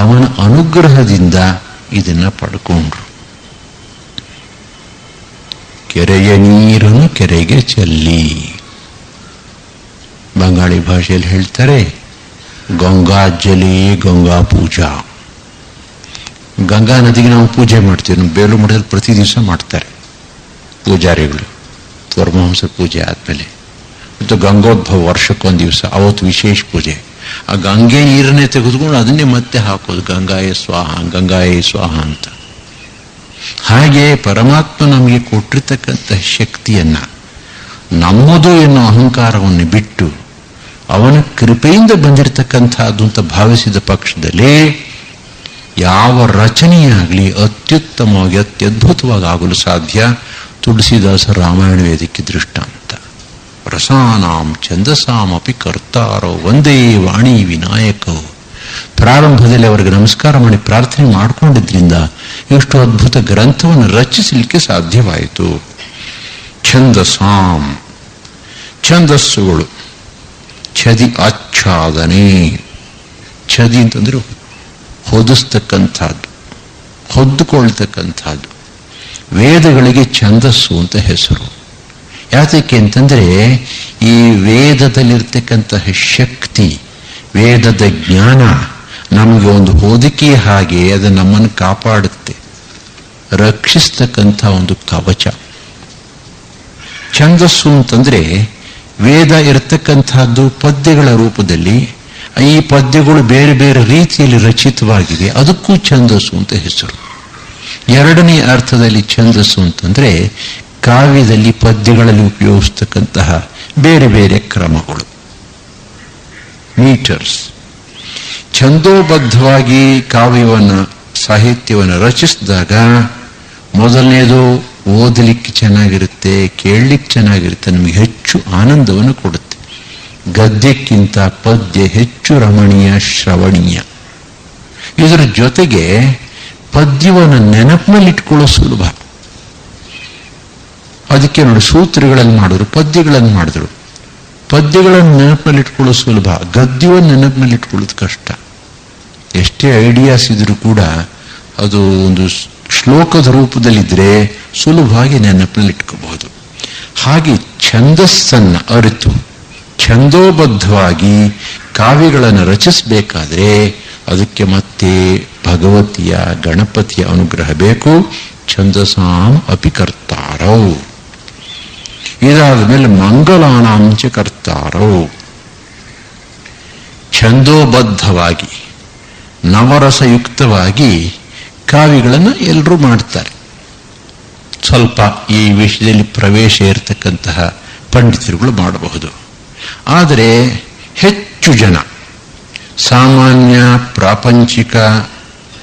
ಅವನ ಅನುಗ್ರಹದಿಂದ ಇದನ್ನ ಪಡ್ಕೊಂಡ್ರು. ಕೆರೆಯ ನೀರನ್ನು ಕೆರೆಗೆ ಚೆಲ್ಲಿ, ಬಂಗಾಳಿ ಭಾಷೆಯಲ್ಲಿ ಹೇಳ್ತಾರೆ, ಗಂಗಾ ಜಲೇ ಗಂಗಾ ಪೂಜಾ. ಗಂಗಾ ನದಿಗೆ ನಾವು ಪೂಜೆ ಮಾಡ್ತೀವಿ. ನಮ್ಮ ಬೇಲು ಮಠದಲ್ಲಿ ಪ್ರತಿ ದಿವಸ ಮಾಡ್ತಾರೆ ಪೂಜಾರಿಗಳು, ಪರಮಹಂಸರ ಪೂಜೆ ಆದ್ಮೇಲೆ. ಮತ್ತು ಗಂಗೋದ್ಭವ ವರ್ಷಕ್ಕೊಂದು ದಿವಸ, ಅವತ್ತು ವಿಶೇಷ ಪೂಜೆ. ಆ ಗಂಗೆ ನೀರನ್ನೇ ತೆಗೆದುಕೊಂಡು ಅದನ್ನೇ ಮತ್ತೆ ಹಾಕೋದು, ಗಂಗಾಯ ಸ್ವಾಹ ಗಂಗಾಯ ಸ್ವಾಹ ಅಂತ. ಹಾಗೆ ಪರಮಾತ್ಮ ನಮಗೆ ಕೊಟ್ಟಿರ್ತಕ್ಕಂಥ ಶಕ್ತಿಯನ್ನ, ನಮ್ಮದು ಎನ್ನುವ ಅಹಂಕಾರವನ್ನು ಬಿಟ್ಟು ಅವನ ಕೃಪೆಯಿಂದ ಬಂದಿರತಕ್ಕಂಥದ್ದು ಅಂತ ಭಾವಿಸಿದ ಪಕ್ಷದಲ್ಲಿ ಯಾವ ರಚನೆಯಾಗಲಿ ಅತ್ಯುತ್ತಮವಾಗಿ ಅತ್ಯದ್ಭುತವಾಗಿ ಆಗಲು ಸಾಧ್ಯ. ತುಳಸಿದಾಸ ರಾಮಾಯಣ ವೇದಕ್ಕೆ ದೃಷ್ಟಾಂತ. ರಸಾನಾಂ ಛಂದಸಾಮಪಿ ಕರ್ತಾರೋ ಒಂದೇ ವಾಣಿ ವಿನಾಯಕವು. ಪ್ರಾರಂಭದಲ್ಲಿ ಅವರಿಗೆ ನಮಸ್ಕಾರ ಮಾಡಿ ಪ್ರಾರ್ಥನೆ ಮಾಡಿಕೊಂಡಿದ್ರಿಂದ ಎಷ್ಟು ಅದ್ಭುತ ಗ್ರಂಥವನ್ನು ರಚಿಸಲಿಕ್ಕೆ ಸಾಧ್ಯವಾಯಿತು. ಛಂದಸಾಂ, ಛಂದಸ್ಸುಗಳು, ಛದಿ ಆಚ್ಛಾದನೆ. ಛದಿ ಅಂತಂದ್ರೆ ಹೊದಿಸ್ತಕ್ಕಂಥದ್ದು, ಹೊದ್ದುಕೊಳ್ತಕ್ಕಂಥದ್ದು. ವೇದಗಳಿಗೆ ಛಂದಸ್ಸು ಅಂತ ಹೆಸರು. ಯಾತಕ್ಕೆ ಅಂತಂದ್ರೆ ಈ ವೇದದಲ್ಲಿರ್ತಕ್ಕಂತಹ ಶಕ್ತಿ, ವೇದದ ಜ್ಞಾನ ನಮಗೆ ಒಂದು ಹೊದಿಕೆ ಹಾಗೆ ಅದು ನಮ್ಮನ್ನು ಕಾಪಾಡುತ್ತೆ, ರಕ್ಷಿಸ್ತಕ್ಕಂಥ ಒಂದು ಕವಚ. ಛಂದಸ್ಸು ಅಂತಂದ್ರೆ ವೇದ ಇರತಕ್ಕಂಥದ್ದು ಪದ್ಯಗಳ ರೂಪದಲ್ಲಿ. ಈ ಪದ್ಯಗಳು ಬೇರೆ ಬೇರೆ ರೀತಿಯಲ್ಲಿ ರಚಿತವಾಗಿದೆ, ಅದಕ್ಕೂ ಛಂದಸ್ಸು ಅಂತ ಹೆಸರು. ಎರಡನೇ ಅರ್ಥದಲ್ಲಿ ಛಂದಸ್ಸು ಅಂತಂದ್ರೆ ಕಾವ್ಯದಲ್ಲಿ ಪದ್ಯಗಳಲ್ಲಿ ಉಪಯೋಗಿಸ್ತಕ್ಕಂತಹ ಬೇರೆ ಬೇರೆ ಕ್ರಮಗಳು, ಮೀಟರ್ಸ್. ಛಂದೋಬದ್ಧವಾಗಿ ಕಾವ್ಯವನ್ನು, ಸಾಹಿತ್ಯವನ್ನು ರಚಿಸಿದಾಗ ಮೊದಲನೇದು ಓದಲಿಕ್ಕೆ ಚೆನ್ನಾಗಿರುತ್ತೆ, ಕೇಳಲಿಕ್ಕೆ ಚೆನ್ನಾಗಿರುತ್ತೆ, ನಮಗೆ ಹೆಚ್ಚು ಆನಂದವನ್ನು ಕೊಡುತ್ತೆ. ಗದ್ಯಕ್ಕಿಂತ ಪದ್ಯ ಹೆಚ್ಚು ರಮಣೀಯ, ಶ್ರವಣೀಯ. ಇದರ ಜೊತೆಗೆ ಪದ್ಯವನ್ನು ನೆನಪಿನಲ್ಲಿಟ್ಕೊಳ್ಳೋ ಸುಲಭ. ಅದಕ್ಕೆ ನೋಡಿ, ಸೂತ್ರಗಳಲ್ಲಿ ಮಾಡಿದ್ರು, ಪದ್ಯಗಳನ್ನು ಮಾಡಿದ್ರು. ಪದ್ಯಗಳನ್ನು ನೆನಪಿನಲ್ಲಿಟ್ಕೊಳ್ಳೋ ಸುಲಭ, ಗದ್ಯವನ್ನು ನೆನಪಿನಲ್ಲಿಟ್ಕೊಳ್ಳೋದು ಕಷ್ಟ. ಎಷ್ಟೇ ಐಡಿಯಾಸ್ ಇದ್ರೂ ಕೂಡ ಅದು ಒಂದು ಶ್ಲೋಕದ ರೂಪದಲ್ಲಿದ್ದರೆ ಸುಲಭವಾಗಿ ನೆನಪಿನಲ್ಲಿಟ್ಕೋಬಹುದು. ಹಾಗೆ ಛಂದಸ್ಸನ್ನು ಅರಿತು ಛಂದೋಬದ್ಧವಾಗಿ ಕಾವ್ಯಗಳನ್ನು ರಚಿಸಬೇಕಾದ್ರೆ ಅದಕ್ಕೆ ಮತ್ತೆ ಭಗವತಿಯ, ಗಣಪತಿಯ ಅನುಗ್ರಹ ಬೇಕು. ಛಂದಸಾಂ ಅಪಿ ಕರ್ತಾರೌ. ಇದಾದ ಮೇಲೆ ಮಂಗಲಾನಾಂಚ ಕರ್ತಾರೌ. ಛಂದೋಬದ್ಧವಾಗಿ ನವರಸಯುಕ್ತವಾಗಿ ಕಾವ್ಯಗಳನ್ನು ಎಲ್ಲರೂ ಮಾಡ್ತಾರೆ. ಸ್ವಲ್ಪ ಈ ವಿಷಯದಲ್ಲಿ ಪ್ರವೇಶ ಇರತಕ್ಕಂತಹ ಪಂಡಿತರುಗಳು ಮಾಡಬಹುದು. ಆದರೆ ಹೆಚ್ಚು ಜನ ಸಾಮಾನ್ಯ ಪ್ರಾಪಂಚಿಕ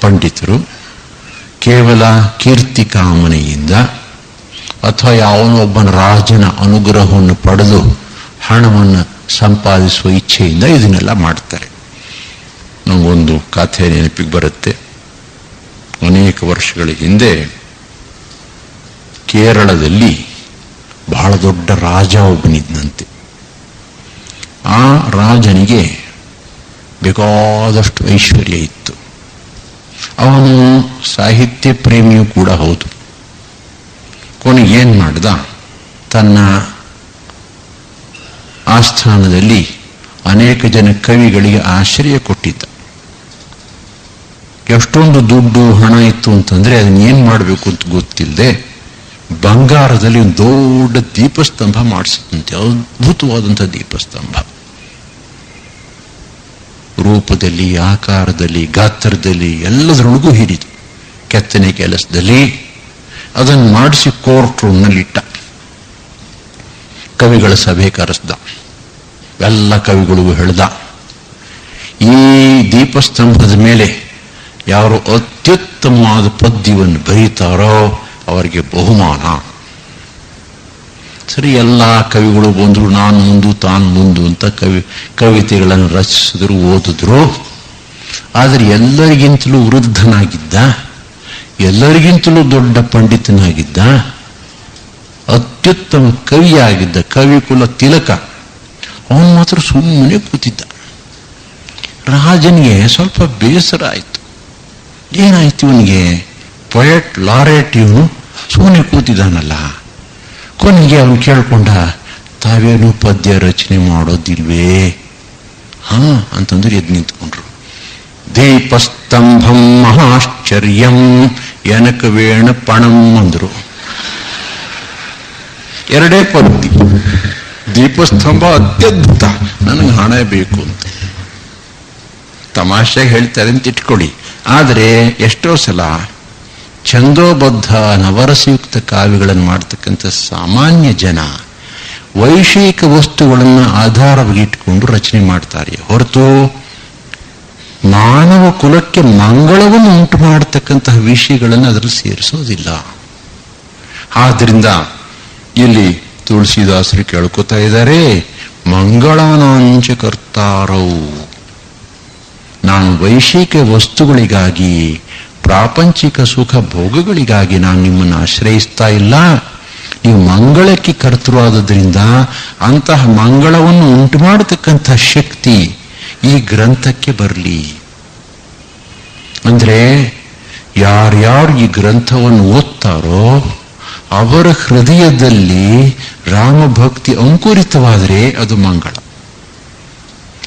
ಪಂಡಿತರು ಕೇವಲ ಕೀರ್ತಿ ಕಾಮನೆಯಿಂದ ಅಥವಾ ಯಾವನೊಬ್ಬನ ರಾಜನ ಅನುಗ್ರಹವನ್ನು ಪಡೆದು ಹಣವನ್ನು ಸಂಪಾದಿಸುವ ಇಚ್ಛೆಯಿಂದ ಇದನ್ನೆಲ್ಲ ಮಾಡ್ತಾರೆ. ನನಗೊಂದು ಕಥೆ ನೆನಪಿಗೆ ಬರುತ್ತೆ. ಅನೇಕ ವರ್ಷಗಳ ಹಿಂದೆ ಕೇರಳದಲ್ಲಿ ಬಹಳ ದೊಡ್ಡ ರಾಜ ಒಬ್ಬನಿದ್ದಂತೆ. ಆ ರಾಜನಿಗೆ ಬೇಕಾದಷ್ಟು ಐಶ್ವರ್ಯ ಇತ್ತು. ಅವನು ಸಾಹಿತ್ಯ ಪ್ರೇಮಿಯೂ ಕೂಡ ಹೌದು. ಕೊನೆಗೆ ಏನ್ ಮಾಡ್ದ, ತನ್ನ ಆಸ್ಥಾನದಲ್ಲಿ ಅನೇಕ ಜನ ಕವಿಗಳಿಗೆ ಆಶ್ರಯ ಕೊಟ್ಟಿದ್ದ. ಎಷ್ಟೊಂದು ದುಡ್ಡು ಹಣ ಇತ್ತು ಅಂತಂದ್ರೆ ಅದನ್ನ ಏನ್ ಮಾಡಬೇಕು ಅಂತ ಗೊತ್ತಿಲ್ಲದೆ ಬಂಗಾರದಲ್ಲಿ ಒಂದು ದೊಡ್ಡ ದೀಪಸ್ತಂಭ ಮಾಡಿಸಿದಂತೆ, ಅದ್ಭುತವಾದಂಥ ದೀಪಸ್ತಂಭ. ರೂಪದಲ್ಲಿ, ಆಕಾರದಲ್ಲಿ, ಗಾತ್ರದಲ್ಲಿ ಎಲ್ಲದರೊಳಗೂ ಹಿರಿದು, ಕೆತ್ತನೆ ಕೆಲಸದಲ್ಲಿ. ಅದನ್ನು ಮಾಡಿಸಿ ಕೋರ್ಟ್ ರೂಮ್ನಲ್ಲಿಟ್ಟ. ಕವಿಗಳ ಸಭೆ ಕರೆಸ್ದ, ಎಲ್ಲ ಕವಿಗಳಿಗೂ ಹೇಳ್ದ, ಈ ದೀಪಸ್ತಂಭದ ಮೇಲೆ ಯಾರು ಅತ್ಯುತ್ತಮವಾದ ಪದ್ಯವನ್ನು ಬರೀತಾರೋ ಅವರಿಗೆ ಬಹುಮಾನ. ಸರಿ, ಎಲ್ಲ ಕವಿಗಳು ಬಂದರು, ನಾನು ಮುಂದು ತಾನು ಮುಂದು ಅಂತ ಕವಿತೆಗಳನ್ನು ರಚಿಸಿದ್ರು, ಓದಿದ್ರು. ಆದರೆ ಎಲ್ಲರಿಗಿಂತಲೂ ವೃದ್ಧನಾಗಿದ್ದ, ಎಲ್ಲರಿಗಿಂತಲೂ ದೊಡ್ಡ ಪಂಡಿತನಾಗಿದ್ದ, ಅತ್ಯುತ್ತಮ ಕವಿಯಾಗಿದ್ದ, ಕವಿಕುಲ ತಿಲಕ, ಅವನು ಮಾತ್ರ ಸುಮ್ಮನೆ ಕೂತಿದ್ದ. ರಾಜನಿಗೆ ಸ್ವಲ್ಪ ಬೇಸರ ಆಯಿತು. ಏನಾಯ್ತು ಇವನಿಗೆ? ಪೊಯೆಟ್ ಲಾರೆಟ್ ಇವನು ಸುಮ್ಮನೆ ಕೂತಿದ್ದಾನಲ್ಲ. ಕೊನೆಗೆ ಅವನು ಕೇಳ್ಕೊಂಡ, ತಾವೇನು ಪದ್ಯ ರಚನೆ ಮಾಡೋದಿಲ್ವೇ? ಅಂತಂದ್ರೆ ಎದ್ದು ನಿಂತ್ಕೊಂಡ್ರು. ದೀಪಸ್ತಂಭಂ ಮಹಾಶ್ಚರ್ಯಂ ಎನಕವೇಣ ಪಣಂ ಅಂದ್ರು. ಎರಡೇ ಪದ್ಯ, ದೀಪಸ್ತಂಭ ಅತ್ಯದ್ಭುತ, ನನಗೆ ಹಣ ಬೇಕು ಅಂತ ತಮಾಷೆಗೆ ಹೇಳ್ತಾರೆ ಅಂತ ಇಟ್ಕೊಳ್ಳಿ. ಆದರೆ ಎಷ್ಟೋ ಸಲ ಛಂದೋಬದ್ಧ ನವರಸಯುಕ್ತ ಕಾವ್ಯಗಳನ್ನು ಮಾಡ್ತಕ್ಕಂಥ ಸಾಮಾನ್ಯ ಜನ ವೈಷಯಿಕ ವಸ್ತುಗಳನ್ನು ಆಧಾರವಾಗಿ ಇಟ್ಕೊಂಡು ರಚನೆ ಮಾಡ್ತಾರೆ ಹೊರತು ಮಾನವ ಕುಲಕ್ಕೆ ಮಂಗಳವನ್ನು ಉಂಟು ಮಾಡತಕ್ಕಂತಹ ವಿಷಯಗಳನ್ನು ಅದರಲ್ಲಿ ಸೇರಿಸೋದಿಲ್ಲ. ಆದ್ರಿಂದ ಇಲ್ಲಿ ತುಳಸಿದಾಸರು ಕೇಳ್ಕೊತಾ ಇದ್ದಾರೆ, ಮಂಗಳಾನಾಂಚ ಕರ್ತಾರವು. ನಾನು ವೈಷಯಿಕ ವಸ್ತುಗಳಿಗಾಗಿ, ಪ್ರಾಪಂಚಿಕ ಸುಖ ಭೋಗಗಳಿಗಾಗಿ ನಾನು ನಿಮ್ಮನ್ನು ಆಶ್ರಯಿಸ್ತಾ ಇಲ್ಲ. ನೀವು ಮಂಗಳಕ್ಕೆ ಕರ್ತೃವಾದದ್ರಿಂದ ಅಂತಹ ಮಂಗಳವನ್ನು ಉಂಟು ಮಾಡತಕ್ಕಂಥ ಶಕ್ತಿ ಈ ಗ್ರಂಥಕ್ಕೆ ಬರಲಿ. ಅಂದ್ರೆ ಯಾರ್ಯಾರು ಈ ಗ್ರಂಥವನ್ನು ಓದ್ತಾರೋ ಅವರ ಹೃದಯದಲ್ಲಿ ರಾಮಭಕ್ತಿ ಅಂಕುರಿತವಾದರೆ ಅದು ಮಂಗಳ.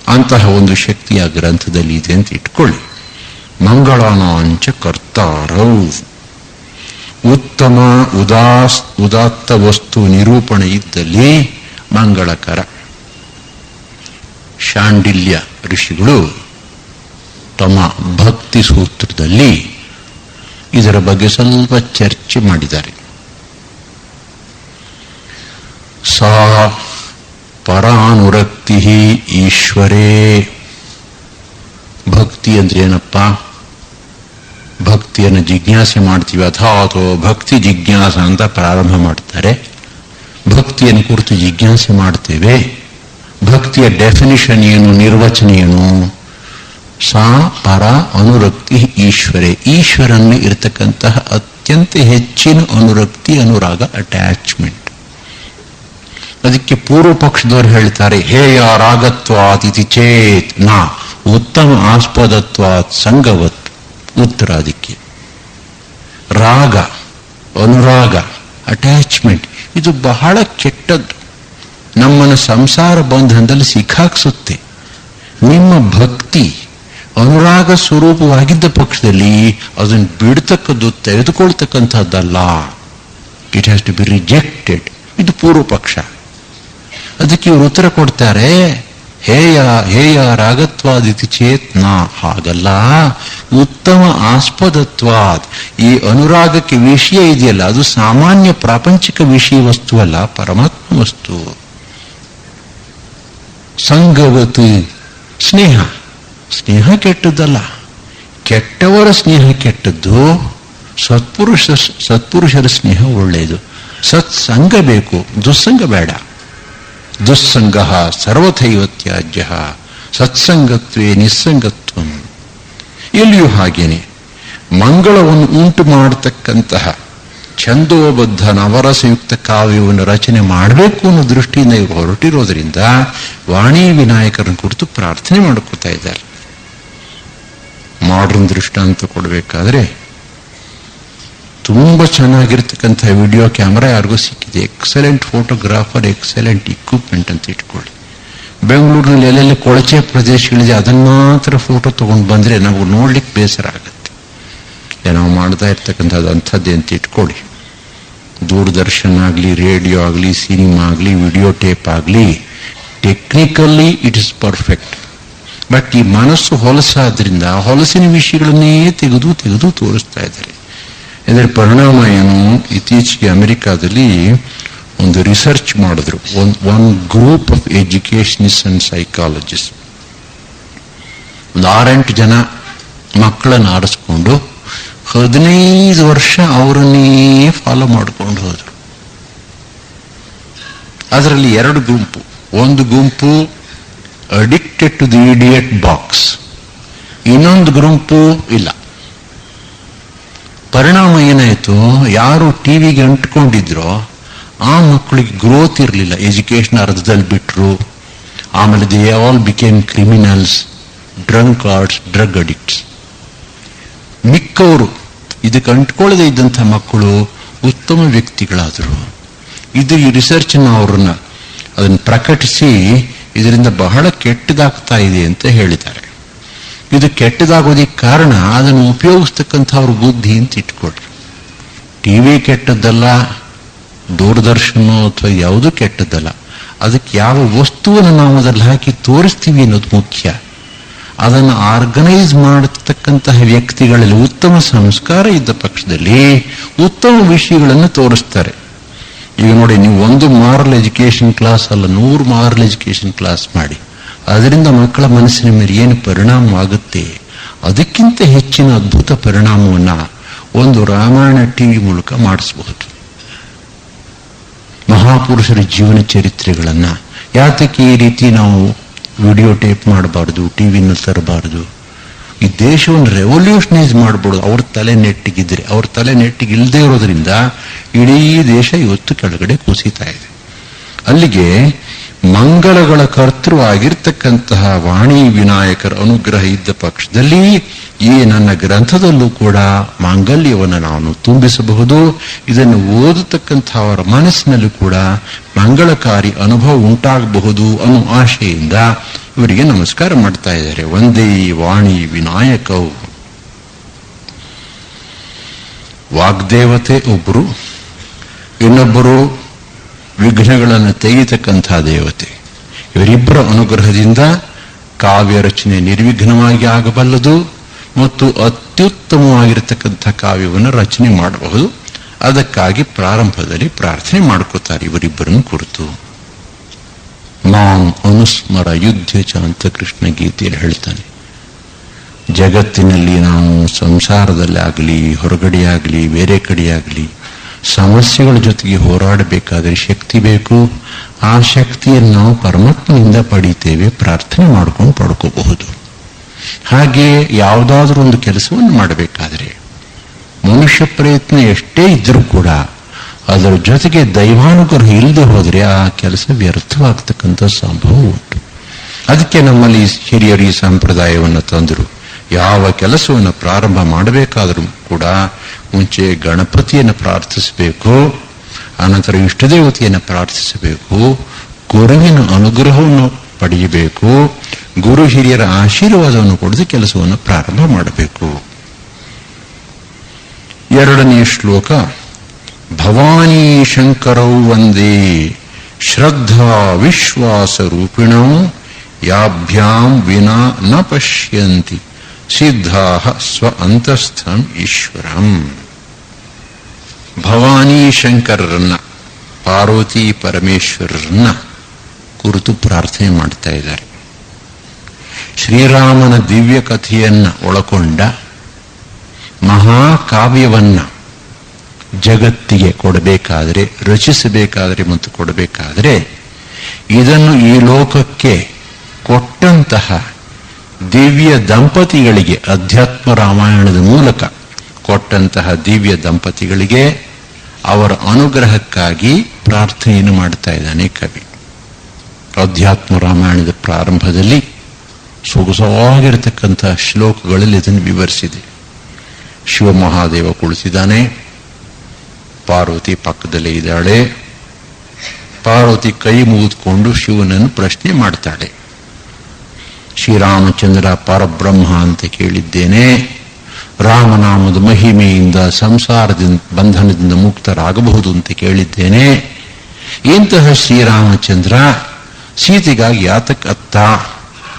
ಅಂತಹ ಒಂದು ಶಕ್ತಿ ಆ ಗ್ರಂಥದಲ್ಲಿ ಇದೆ ಅಂತ ಇಟ್ಕೊಳ್ಳಿ. ಮಂಗಳಾನಾಂಚ ಕರ್ತಾರೌ. ಉತ್ತಮ ಉದಾತ್ತ ವಸ್ತು ನಿರೂಪಣೆ ಇದ್ದಲ್ಲಿ ಮಂಗಳಕರ. ಶಾಂಡಿಲ್ಯ ಋಷಿಗಳು ತಮ್ಮ ಭಕ್ತಿ ಸೂತ್ರದಲ್ಲಿ ಇದರ ಬಗ್ಗೆ ಸ್ವಲ್ಪ ಚರ್ಚೆ ಮಾಡಿದ್ದಾರೆ. ಸಾ ಪರಾನುರಕ್ತಿ ಈಶ್ವರೇ. ಭಕ್ತಿ ಅಂದ್ರೆ ಏನಪ್ಪ? ಭಕ್ತಿಯನ್ನು ಜಿಜ್ಞಾಸೆ ಮಾಡ್ತೀವಿ, ಅಥಾತೋ ಭಕ್ತಿ ಜಿಜ್ಞಾಸ ಅಂತ ಪ್ರಾರಂಭ ಮಾಡ್ತಾರೆ. ಭಕ್ತಿಯನ್ನು ಕುರಿತು ಜಿಜ್ಞಾಸೆ ಮಾಡ್ತೇವೆ. ಭಕ್ತಿಯ ಡೆಫಿನಿಷನ್ ಏನು, ನಿರ್ವಚನ ಏನು? ಸಾ ಪರ ಅನುರಕ್ತಿ ಈಶ್ವರೇ. ಈಶ್ವರನಲ್ಲಿ ಇರತಕ್ಕಂತಹ ಅತ್ಯಂತ ಹೆಚ್ಚಿನ ಅನುರಕ್ತಿ, ಅನುರಾಗ, ಅಟ್ಯಾಚ್ಮೆಂಟ್. ಅದಕ್ಕೆ ಪೂರ್ವ ಪಕ್ಷದವರು ಹೇಳ್ತಾರೆ, ಹೇಯ ರಾಗತ್ವಾತ್ ಇತಿ ಚೇತ್ ನಾ ಉತ್ತಮ ಆಸ್ಪದತ್ವಾತ್ ಸಂಗವತ್. ಉತ್ತರ ಅದಕ್ಕೆ ರಾಗ, ಅನುರಾಗ, ಅಟ್ಯಾಚ್ಮೆಂಟ್ ಇದು ಬಹಳ ಕೆಟ್ಟದ್ದು. ನಮ್ಮನ್ನು ಸಂಸಾರ ಬಂಧನದಲ್ಲಿ ಸಿಕ್ಕಾಕ್ಸುತ್ತೆ. ನಿಮ್ಮ ಭಕ್ತಿ ಅನುರಾಗ ಸ್ವರೂಪವಾಗಿದ್ದ ಪಕ್ಷದಲ್ಲಿ ಅದನ್ನು ಬಿಡ್ತಕ್ಕದ್ದು, ತೆಗೆದುಕೊಳ್ತಕ್ಕಂಥದ್ದಲ್ಲ. It has to be rejected. ಇದು ಪೂರ್ವ ಪಕ್ಷ. ಅದಕ್ಕೆ ಇವರು ಉತ್ತರ ಕೊಡ್ತಾರೆ, ಹೇಯ ರಾಗತ್ವಾದಿತಿ ಚೇತ್ನ. ಹಾಗಲ್ಲ, ಉತ್ತಮ ಆಸ್ಪದತ್ವಾದ್. ಈ ಅನುರಾಗಕ್ಕೆ ವಿಷಯ ಇದೆಯಲ್ಲ, ಅದು ಸಾಮಾನ್ಯ ಪ್ರಾಪಂಚಿಕ ವಿಷಯ ವಸ್ತು ಅಲ್ಲ, ಪರಮಾತ್ಮ ವಸ್ತು. ಸಂಗವತ್ ಸ್ನೇಹ. ಸ್ನೇಹ ಕೆಟ್ಟದ್ದಲ್ಲ, ಕೆಟ್ಟವರ ಸ್ನೇಹ ಕೆಟ್ಟದ್ದು, ಸತ್ಪುರುಷರ ಸ್ನೇಹ ಒಳ್ಳೆಯದು. ಸತ್ಸಂಗ ಬೇಕು, ದುಸ್ಸಂಗ ಬೇಡ. ದುಸ್ಸಂಗ ಸರ್ವಥೈವ ತ್ಯಾಜ್ಯ, ಸತ್ಸಂಗತ್ವೇ ನಿಸ್ಸಂಗತ್ವ. ಇಲ್ಲಿಯೂ ಹಾಗೇನೆ ಮಂಗಳವನ್ನು ಉಂಟು ಮಾಡತಕ್ಕಂತಹ ಛಂದೋಬದ್ಧ ನವರಸಯುಕ್ತ ಕಾವ್ಯವನ್ನು ರಚನೆ ಮಾಡಬೇಕು ಅನ್ನೋ ದೃಷ್ಟಿಯಿಂದ ಇವರು ಹೊರಟಿರೋದ್ರಿಂದ ವಾಣಿ ವಿನಾಯಕರನ್ನು ಕುರಿತು ಪ್ರಾರ್ಥನೆ ಮಾಡ್ಕೊತಾ ಇದ್ದಾರೆ. ಮಾಡರ್ನ್ ದೃಷ್ಟಾಂತ ಕೊಡಬೇಕಾದ್ರೆ ತುಂಬ ಚೆನ್ನಾಗಿರ್ತಕ್ಕಂಥ ವಿಡಿಯೋ ಕ್ಯಾಮ್ರಾ ಯಾರಿಗೂ ಸಿಕ್ಕಿದೆ. ಎಕ್ಸಲೆಂಟ್ ಫೋಟೋಗ್ರಾಫರ್, ಎಕ್ಸಲೆಂಟ್ ಇಕ್ವಿಪ್ಮೆಂಟ್ ಅಂತ ಇಟ್ಕೊಳ್ಳಿ. ಬೆಂಗಳೂರಿನಲ್ಲಿ ಎಲ್ಲೆಲ್ಲ ಕೊಳಚೆ ಪ್ರದೇಶಗಳಿದೆ, ಅದನ್ನ ಮಾತ್ರ ಫೋಟೋ ತಗೊಂಡು ಬಂದ್ರೆ ನಾವು ನೋಡ್ಲಿಕ್ಕೆ ಬೇಸರ ಆಗುತ್ತೆ. ನಾವು ಮಾಡ್ತಾ ಇರ್ತಕ್ಕಂಥದ್ದು ಅಂಥದ್ದೇ ಅಂತ ಇಟ್ಕೊಳ್ಳಿ. ದೂರದರ್ಶನ ಆಗಲಿ, ರೇಡಿಯೋ ಆಗಲಿ, ಸಿನಿಮಾ ಆಗಲಿ, ವಿಡಿಯೋ ಟೇಪ್ ಆಗಲಿ, technically it is perfect. But ಈ ಮನಸ್ಸು ಹೊಲಸಾದ್ರಿಂದ ಹೊಲಸಿನ ವಿಷಯಗಳನ್ನೇ ತೆಗೆದು ತೆಗೆದು ತೋರಿಸ್ತಾ ಇದ್ದಾರೆ. ಇದರ ಪರಿಣಾಮ ಏನು? ಇತ್ತೀಚೆಗೆ ಅಮೆರಿಕಾದಲ್ಲಿ ಒಂದು ರಿಸರ್ಚ್ ಮಾಡಿದ್ರು. One group of educationist and psychologist ಒಂದು 6-8 ಜನ ಮಕ್ಕಳನ್ನು ಆರಿಸ್ಕೊಂಡು 15 ವರ್ಷ ಅವರನ್ನೇ ಫಾಲೋ ಮಾಡ್ಕೊಂಡು ಹೋದರು. ಅದರಲ್ಲಿ 2 ಗುಂಪು. ಒಂದು ಗುಂಪು addicted to the idiot box, ಇನ್ನೊಂದು ಗುಂಪು ಇಲ್ಲ. ಪರಿಣಾಮ ಏನಾಯಿತು? ಯಾರು ಟಿವಿಗೆ ಅಂಟ್ಕೊಂಡಿದ್ರೋ ಆ ಮಕ್ಕಳಿಗೆ ಗ್ರೋತ್ ಇರಲಿಲ್ಲ, ಎಜುಕೇಶನ್ ಅರ್ಧದಲ್ಲಿ ಬಿಟ್ಟರು. ಆಮೇಲೆ they all became criminals, drunkards, drug addicts. ಮಿಕ್ಕವರು ಇದಕ್ಕೆ ಅಂಟ್ಕೊಳ್ಳದೆ ಇದ್ದಂಥ ಮಕ್ಕಳು ಉತ್ತಮ ವ್ಯಕ್ತಿಗಳಾದರು. ಇದು ಈ ರಿಸರ್ಚ್ನ ಅವ್ರನ್ನ ಅದನ್ನು ಪ್ರಕಟಿಸಿ ಇದರಿಂದ ಬಹಳ ಕೆಟ್ಟದಾಗ್ತಾ ಇದೆ ಅಂತ ಹೇಳಿದ್ದಾರೆ. ಇದು ಕೆಟ್ಟದಾಗೋದಕ್ಕೆ ಕಾರಣ ಅದನ್ನು ಉಪಯೋಗಿಸ್ತಕ್ಕಂಥ ಅವ್ರ ಬುದ್ಧಿ ಅಂತ ಇಟ್ಕೊಳ್ರಿ. ಟಿವಿ ಕೆಟ್ಟದ್ದಲ್ಲ, ದೂರದರ್ಶನ ಅಥವಾ ಯಾವುದೂ ಕೆಟ್ಟದ್ದಲ್ಲ. ಅದಕ್ಕೆ ಯಾವ ವಸ್ತುವನ್ನು ನಾವು ಅದರಲ್ಲಿ ಹಾಕಿ ತೋರಿಸ್ತೀವಿ ಅನ್ನೋದು ಮುಖ್ಯ. ಅದನ್ನು ಆರ್ಗನೈಸ್ ಮಾಡತಕ್ಕಂತಹ ವ್ಯಕ್ತಿಗಳಲ್ಲಿ ಉತ್ತಮ ಸಂಸ್ಕಾರ ಇದ್ದ ಪಕ್ಷದಲ್ಲಿ ಉತ್ತಮ ವಿಷಯಗಳನ್ನು ತೋರಿಸ್ತಾರೆ. ಈಗ ನೋಡಿ, ನೀವು ಒಂದು ಮಾರಲ್ ಎಜುಕೇಶನ್ ಕ್ಲಾಸ್ ಅಲ್ಲ, 100 ಮಾರಲ್ ಎಜುಕೇಶನ್ ಕ್ಲಾಸ್ ಮಾಡಿ, ಅದರಿಂದ ಮಕ್ಕಳ ಮನಸ್ಸಿನ ಮೇಲೆ ಏನು ಪರಿಣಾಮ ಆಗುತ್ತೆ, ಅದಕ್ಕಿಂತ ಹೆಚ್ಚಿನ ಅದ್ಭುತ ಪರಿಣಾಮವನ್ನು ಒಂದು ರಾಮಾಯಣ ಟಿವಿ ಮೂಲಕ ಮಾಡಿಸಬಹುದು. ಮಹಾಪುರುಷರ ಜೀವನ ಚರಿತ್ರೆಗಳನ್ನು ಯಾತಕ್ಕೆ ಈ ರೀತಿ ನಾವು ವಿಡಿಯೋ ಟೇಪ್ ಮಾಡಬಾರ್ದು, ಟಿವಿನ ತರಬಾರ್ದು? ಈ ದೇಶವನ್ನು ರೆವಲ್ಯೂಷನೈಸ್ ಮಾಡಬಹುದು. ಅವ್ರ ತಲೆ ನೆಟ್ಟಿಗಿದ್ರೆ, ಅವ್ರ ತಲೆ ನೆಟ್ಟಿಗೆ ಇಲ್ಲದೆ ಇರೋದ್ರಿಂದ ಇಡೀ ದೇಶ ಇವತ್ತು ಕೆಳಗಡೆ ಕುಸಿತಾ ಇದೆ. ಅಲ್ಲಿಗೆ ಮಂಗಲಗಳ ಕರ್ತೃ ಆಗಿರ್ತಕ್ಕಂತಹ ವಾಣಿ ವಿನಾಯಕರ ಅನುಗ್ರಹ ಇದ್ದ ಪಕ್ಷದಲ್ಲಿ ಈ ನನ್ನ ಗ್ರಂಥದಲ್ಲೂ ಕೂಡ ಮಾಂಗಲ್ಯವನ್ನು ನಾನು ತುಂಬಿಸಬಹುದು. ಇದನ್ನು ಓದತಕ್ಕಂಥವರ ಮನಸ್ಸಿನಲ್ಲೂ ಕೂಡ ಮಂಗಳಕಾರಿ ಅನುಭವ ಉಂಟಾಗಬಹುದು ಅನ್ನೋ ಆಶೆಯಿಂದ ಇವರಿಗೆ ನಮಸ್ಕಾರ ಮಾಡ್ತಾ ಇದ್ದಾರೆ. ಒಂದೇ ವಾಣಿ ವಿನಾಯಕವು. ವಾಗ್ದೇವತೆ ಒಬ್ಬರು, ಇನ್ನೊಬ್ಬರು ವಿಘ್ನಗಳನ್ನು ತೆಗೆಯತಕ್ಕಂಥ ದೇವತೆ. ಇವರಿಬ್ಬರ ಅನುಗ್ರಹದಿಂದ ಕಾವ್ಯ ರಚನೆ ನಿರ್ವಿಘ್ನವಾಗಿ ಆಗಬಲ್ಲದು ಮತ್ತು ಅತ್ಯುತ್ತಮವಾಗಿರತಕ್ಕಂಥ ಕಾವ್ಯವನ್ನು ರಚನೆ ಮಾಡಬಹುದು. ಅದಕ್ಕಾಗಿ ಪ್ರಾರಂಭದಲ್ಲಿ ಪ್ರಾರ್ಥನೆ ಮಾಡ್ಕೋತಾರೆ ಇವರಿಬ್ಬರನ್ನು ಕುರಿತು. ಮಾಂ ಅನುಸ್ಮರ ಯುದ್ಧ ಅಂತ ಕೃಷ್ಣ ಗೀತೆಯಲ್ಲಿ ಹೇಳ್ತಾನೆ. ಜಗತ್ತಿನಲ್ಲಿ ನಾವು ಸಂಸಾರದಲ್ಲಿ ಆಗಲಿ, ಹೊರಗಡೆ ಆಗಲಿ, ಬೇರೆ ಕಡೆಯಾಗಲಿ ಸಮಸ್ಯೆಗಳ ಜೊತೆಗೆ ಹೋರಾಡಬೇಕಾದರೆ ಶಕ್ತಿ ಬೇಕು. ಆ ಶಕ್ತಿಯನ್ನು ನಾವು ಪರಮಾತ್ಮನಿಂದ ಪಡೀತೇವೆ, ಪ್ರಾರ್ಥನೆ ಮಾಡ್ಕೊಂಡು ಪಡ್ಕೋಬಹುದು. ಹಾಗೆ ಯಾವುದಾದ್ರೂ ಒಂದು ಕೆಲಸವನ್ನು ಮಾಡಬೇಕಾದ್ರೆ ಮನುಷ್ಯ ಪ್ರಯತ್ನ ಎಷ್ಟೇ ಇದ್ರೂ ಕೂಡ ಅದರ ಜೊತೆಗೆ ದೈವಾನುಗ್ರಹ ಇಲ್ಲದೆ ಹೋದರೆ ಆ ಕೆಲಸ ವ್ಯರ್ಥವಾಗ್ತಕ್ಕಂಥ ಸಂಭವ ಉಂಟು. ಅದಕ್ಕೆ ನಮ್ಮಲ್ಲಿ ಹಿರಿಯರು ಈ ಸಂಪ್ರದಾಯವನ್ನು ತಂದರು. ಯಾವ ಕೆಲಸವನ್ನು ಪ್ರಾರಂಭ ಮಾಡಬೇಕಾದರೂ ಕೂಡ ಮುಂಚೆ ಗಣಪತಿಯನ್ನು ಪ್ರಾರ್ಥಿಸಬೇಕು, ಆನಂತರ ಇಷ್ಟದೇವತೆಯನ್ನು ಪ್ರಾರ್ಥಿಸಬೇಕು, ಗುರುವಿನ ಅನುಗ್ರಹವನ್ನು ಪಡೆಯಬೇಕು, ಗುರು ಹಿರಿಯರ ಆಶೀರ್ವಾದವನ್ನು ಪಡೆದು ಕೆಲಸವನ್ನು ಪ್ರಾರಂಭ ಮಾಡಬೇಕು. 2ನೇ ಶ್ಲೋಕ. ಭವಾನಿ ಶಂಕರೌ ವಂದೇ ಶ್ರದ್ಧಾ ವಿಶ್ವಾಸ ರೂಪಿಣೌ ಯಾಭ್ಯಾಂ ವಿನಾ ನ ಪಶ್ಯಂತಿ ಸಿದ್ಧಾ ಸ್ವ ಅಂತಸ್ಥಂ ಈಶ್ವರಂ. ಭವಾನಿ ಶಂಕರರನ್ನ, ಪಾರ್ವತಿ ಪರಮೇಶ್ವರರನ್ನ ಕುರಿತು ಪ್ರಾರ್ಥನೆ ಮಾಡ್ತಾ ಇದ್ದಾರೆ. ಶ್ರೀರಾಮನ ದಿವ್ಯ ಕಥೆಯನ್ನ ಒಳಗೊಂಡ ಮಹಾಕಾವ್ಯವನ್ನ ಜಗತ್ತಿಗೆ ಕೊಡಬೇಕಾದರೆ, ರಚಿಸಬೇಕಾದರೆ ಮತ್ತು ಕೊಡಬೇಕಾದರೆ ಇದನ್ನು ಈ ಲೋಕಕ್ಕೆ ಕೊಟ್ಟಂತಹ ದಿವ್ಯ ದಂಪತಿಗಳಿಗೆ, ಅಧ್ಯಾತ್ಮ ರಾಮಾಯಣದ ಮೂಲಕ ಕೊಟ್ಟಂತಹ ದಿವ್ಯ ದಂಪತಿಗಳಿಗೆ ಅವರ ಅನುಗ್ರಹಕ್ಕಾಗಿ ಪ್ರಾರ್ಥನೆಯನ್ನು ಮಾಡ್ತಾ ಇದ್ದಾನೆ ಕವಿ. ಅಧ್ಯಾತ್ಮ ರಾಮಾಯಣದ ಪ್ರಾರಂಭದಲ್ಲಿ ಸೊಗಸಾಗಿರತಕ್ಕಂತಹ ಶ್ಲೋಕಗಳಲ್ಲಿ ಇದನ್ನು ವಿವರಿಸಿದೆ. ಶಿವಮಹಾದೇವ ಕುಳಿತಿದ್ದಾನೆ, ಪಾರ್ವತಿ ಪಕ್ಕದಲ್ಲೇ ಇದ್ದಾಳೆ. ಪಾರ್ವತಿ ಕೈ ಮುಗಿದುಕೊಂಡು ಶಿವನನ್ನು ಪ್ರಶ್ನೆ ಮಾಡ್ತಾಳೆ. ಶ್ರೀರಾಮಚಂದ್ರ ಪರಬ್ರಹ್ಮ ಅಂತ ಕೇಳಿದ್ದೇನೆ, ರಾಮನಾಮದ ಮಹಿಮೆಯಿಂದ ಸಂಸಾರದಿಂದ ಬಂಧನದಿಂದ ಮುಕ್ತರಾಗಬಹುದು ಅಂತ ಕೇಳಿದ್ದೇನೆ. ಇಂತಹ ಶ್ರೀರಾಮಚಂದ್ರ ಸೀತೆಗಾಗಿ ಯಾತಕ್ಕೆ ಅತ್ತ?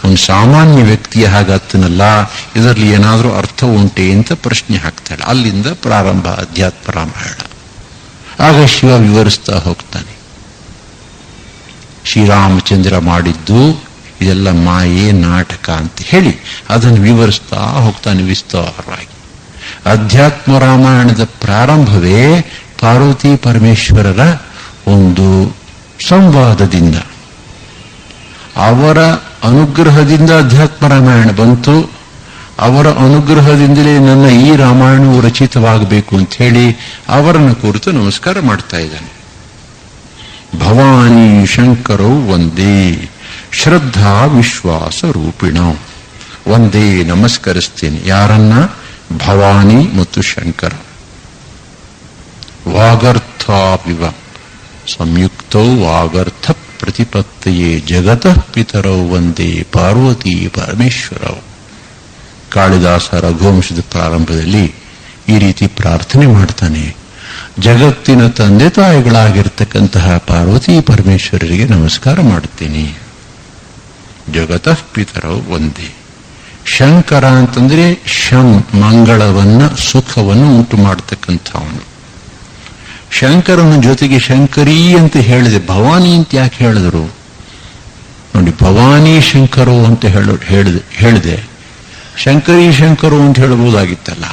ಒಂದು ಸಾಮಾನ್ಯ ವ್ಯಕ್ತಿಯ ಹಾಗೆ ಅತ್ತನಲ್ಲ, ಇದರಲ್ಲಿ ಏನಾದರೂ ಅರ್ಥ ಉಂಟೆ ಅಂತ ಪ್ರಶ್ನೆ ಹಾಕ್ತಾಳೆ. ಅಲ್ಲಿಂದ ಪ್ರಾರಂಭ ಅಧ್ಯಾತ್ಮ ರಾಮಾಯಣ. ಆಗ ಶಿವ ವಿವರಿಸ್ತಾ ಹೋಗ್ತಾನೆ, ಶ್ರೀರಾಮಚಂದ್ರ ಮಾಡಿದ್ದು ಇದೆಲ್ಲ ಮಾಯೆ ನಾಟಕ ಅಂತ ಹೇಳಿ ಅದನ್ನು ವಿವರಿಸ್ತಾ ಹೋಗ್ತಾನೆ ವಿಸ್ತಾರವಾಗಿ. ಅಧ್ಯಾತ್ಮ ರಾಮಾಯಣದ ಪ್ರಾರಂಭವೇ ಪಾರ್ವತಿ ಪರಮೇಶ್ವರರ ಒಂದು ಸಂವಾದದಿಂದ, ಅವರ ಅನುಗ್ರಹದಿಂದ ಅಧ್ಯಾತ್ಮ ರಾಮಾಯಣ ಬಂತು. ಅವರ ಅನುಗ್ರಹದಿಂದಲೇ ನನ್ನ ಈ ರಾಮಾಯಣವು ರಚಿತವಾಗಬೇಕು ಅಂತ ಹೇಳಿ ಅವರನ್ನು ಕುರಿತು ನಮಸ್ಕಾರ ಮಾಡ್ತಾ ಇದ್ದಾನೆ. ಭವಾನಿ ಶಂಕರೌ ವಂದೇ ಶ್ರದ್ಧಾ ವಿಶ್ವಾಸ ರೂಪಿಣ. ಒಂದೇ ನಮಸ್ಕರಿಸ್ತೇನೆ. ಯಾರನ್ನ? ಭವಾನಿ ಮತ್ತು ಶಂಕರ. ವಾಗರ್ಥಾಪಿವ ಸಂಯುಕ್ತೌ ವಾಗರ್ಥ ಪ್ರತಿಪತ್ತಯೇ ಜಗತಃ ಪಿತರೌ ವಂದೇ ಪಾರ್ವತಿ ಪರಮೇಶ್ವರೌ. ಕಾಳಿದಾಸ ರಘುವಂಶದ ಪ್ರಾರಂಭದಲ್ಲಿ ಈ ರೀತಿ ಪ್ರಾರ್ಥನೆ ಮಾಡ್ತಾನೆ, ಜಗತ್ತಿನ ತಂದೆ ತಾಯಿಗಳಾಗಿರ್ತಕ್ಕಂತಹ ಪಾರ್ವತಿ ಪರಮೇಶ್ವರರಿಗೆ ನಮಸ್ಕಾರ ಮಾಡುತ್ತೇನೆ. ಜಗತಃ ಪಿತರೌ ಒಂದೇ. ಶಂಕರ ಅಂತಂದ್ರೆ ಶಂ, ಮಂಗಳವನ್ನ ಸುಖವನ್ನು ಉಂಟು ಮಾಡತಕ್ಕಂಥವನು. ಶಂಕರನ ಜೊತೆಗೆ ಶಂಕರಿ ಅಂತ ಹೇಳಿದೆ, ಭವಾನಿ ಅಂತ ಯಾಕೆ ಹೇಳಿದರು ನೋಡಿ? ಭವಾನಿ ಶಂಕರು ಅಂತ ಹೇಳಿದೆ, ಶಂಕರಿ ಶಂಕರು ಅಂತ ಹೇಳಬಹುದಾಗಿತ್ತಲ್ಲ.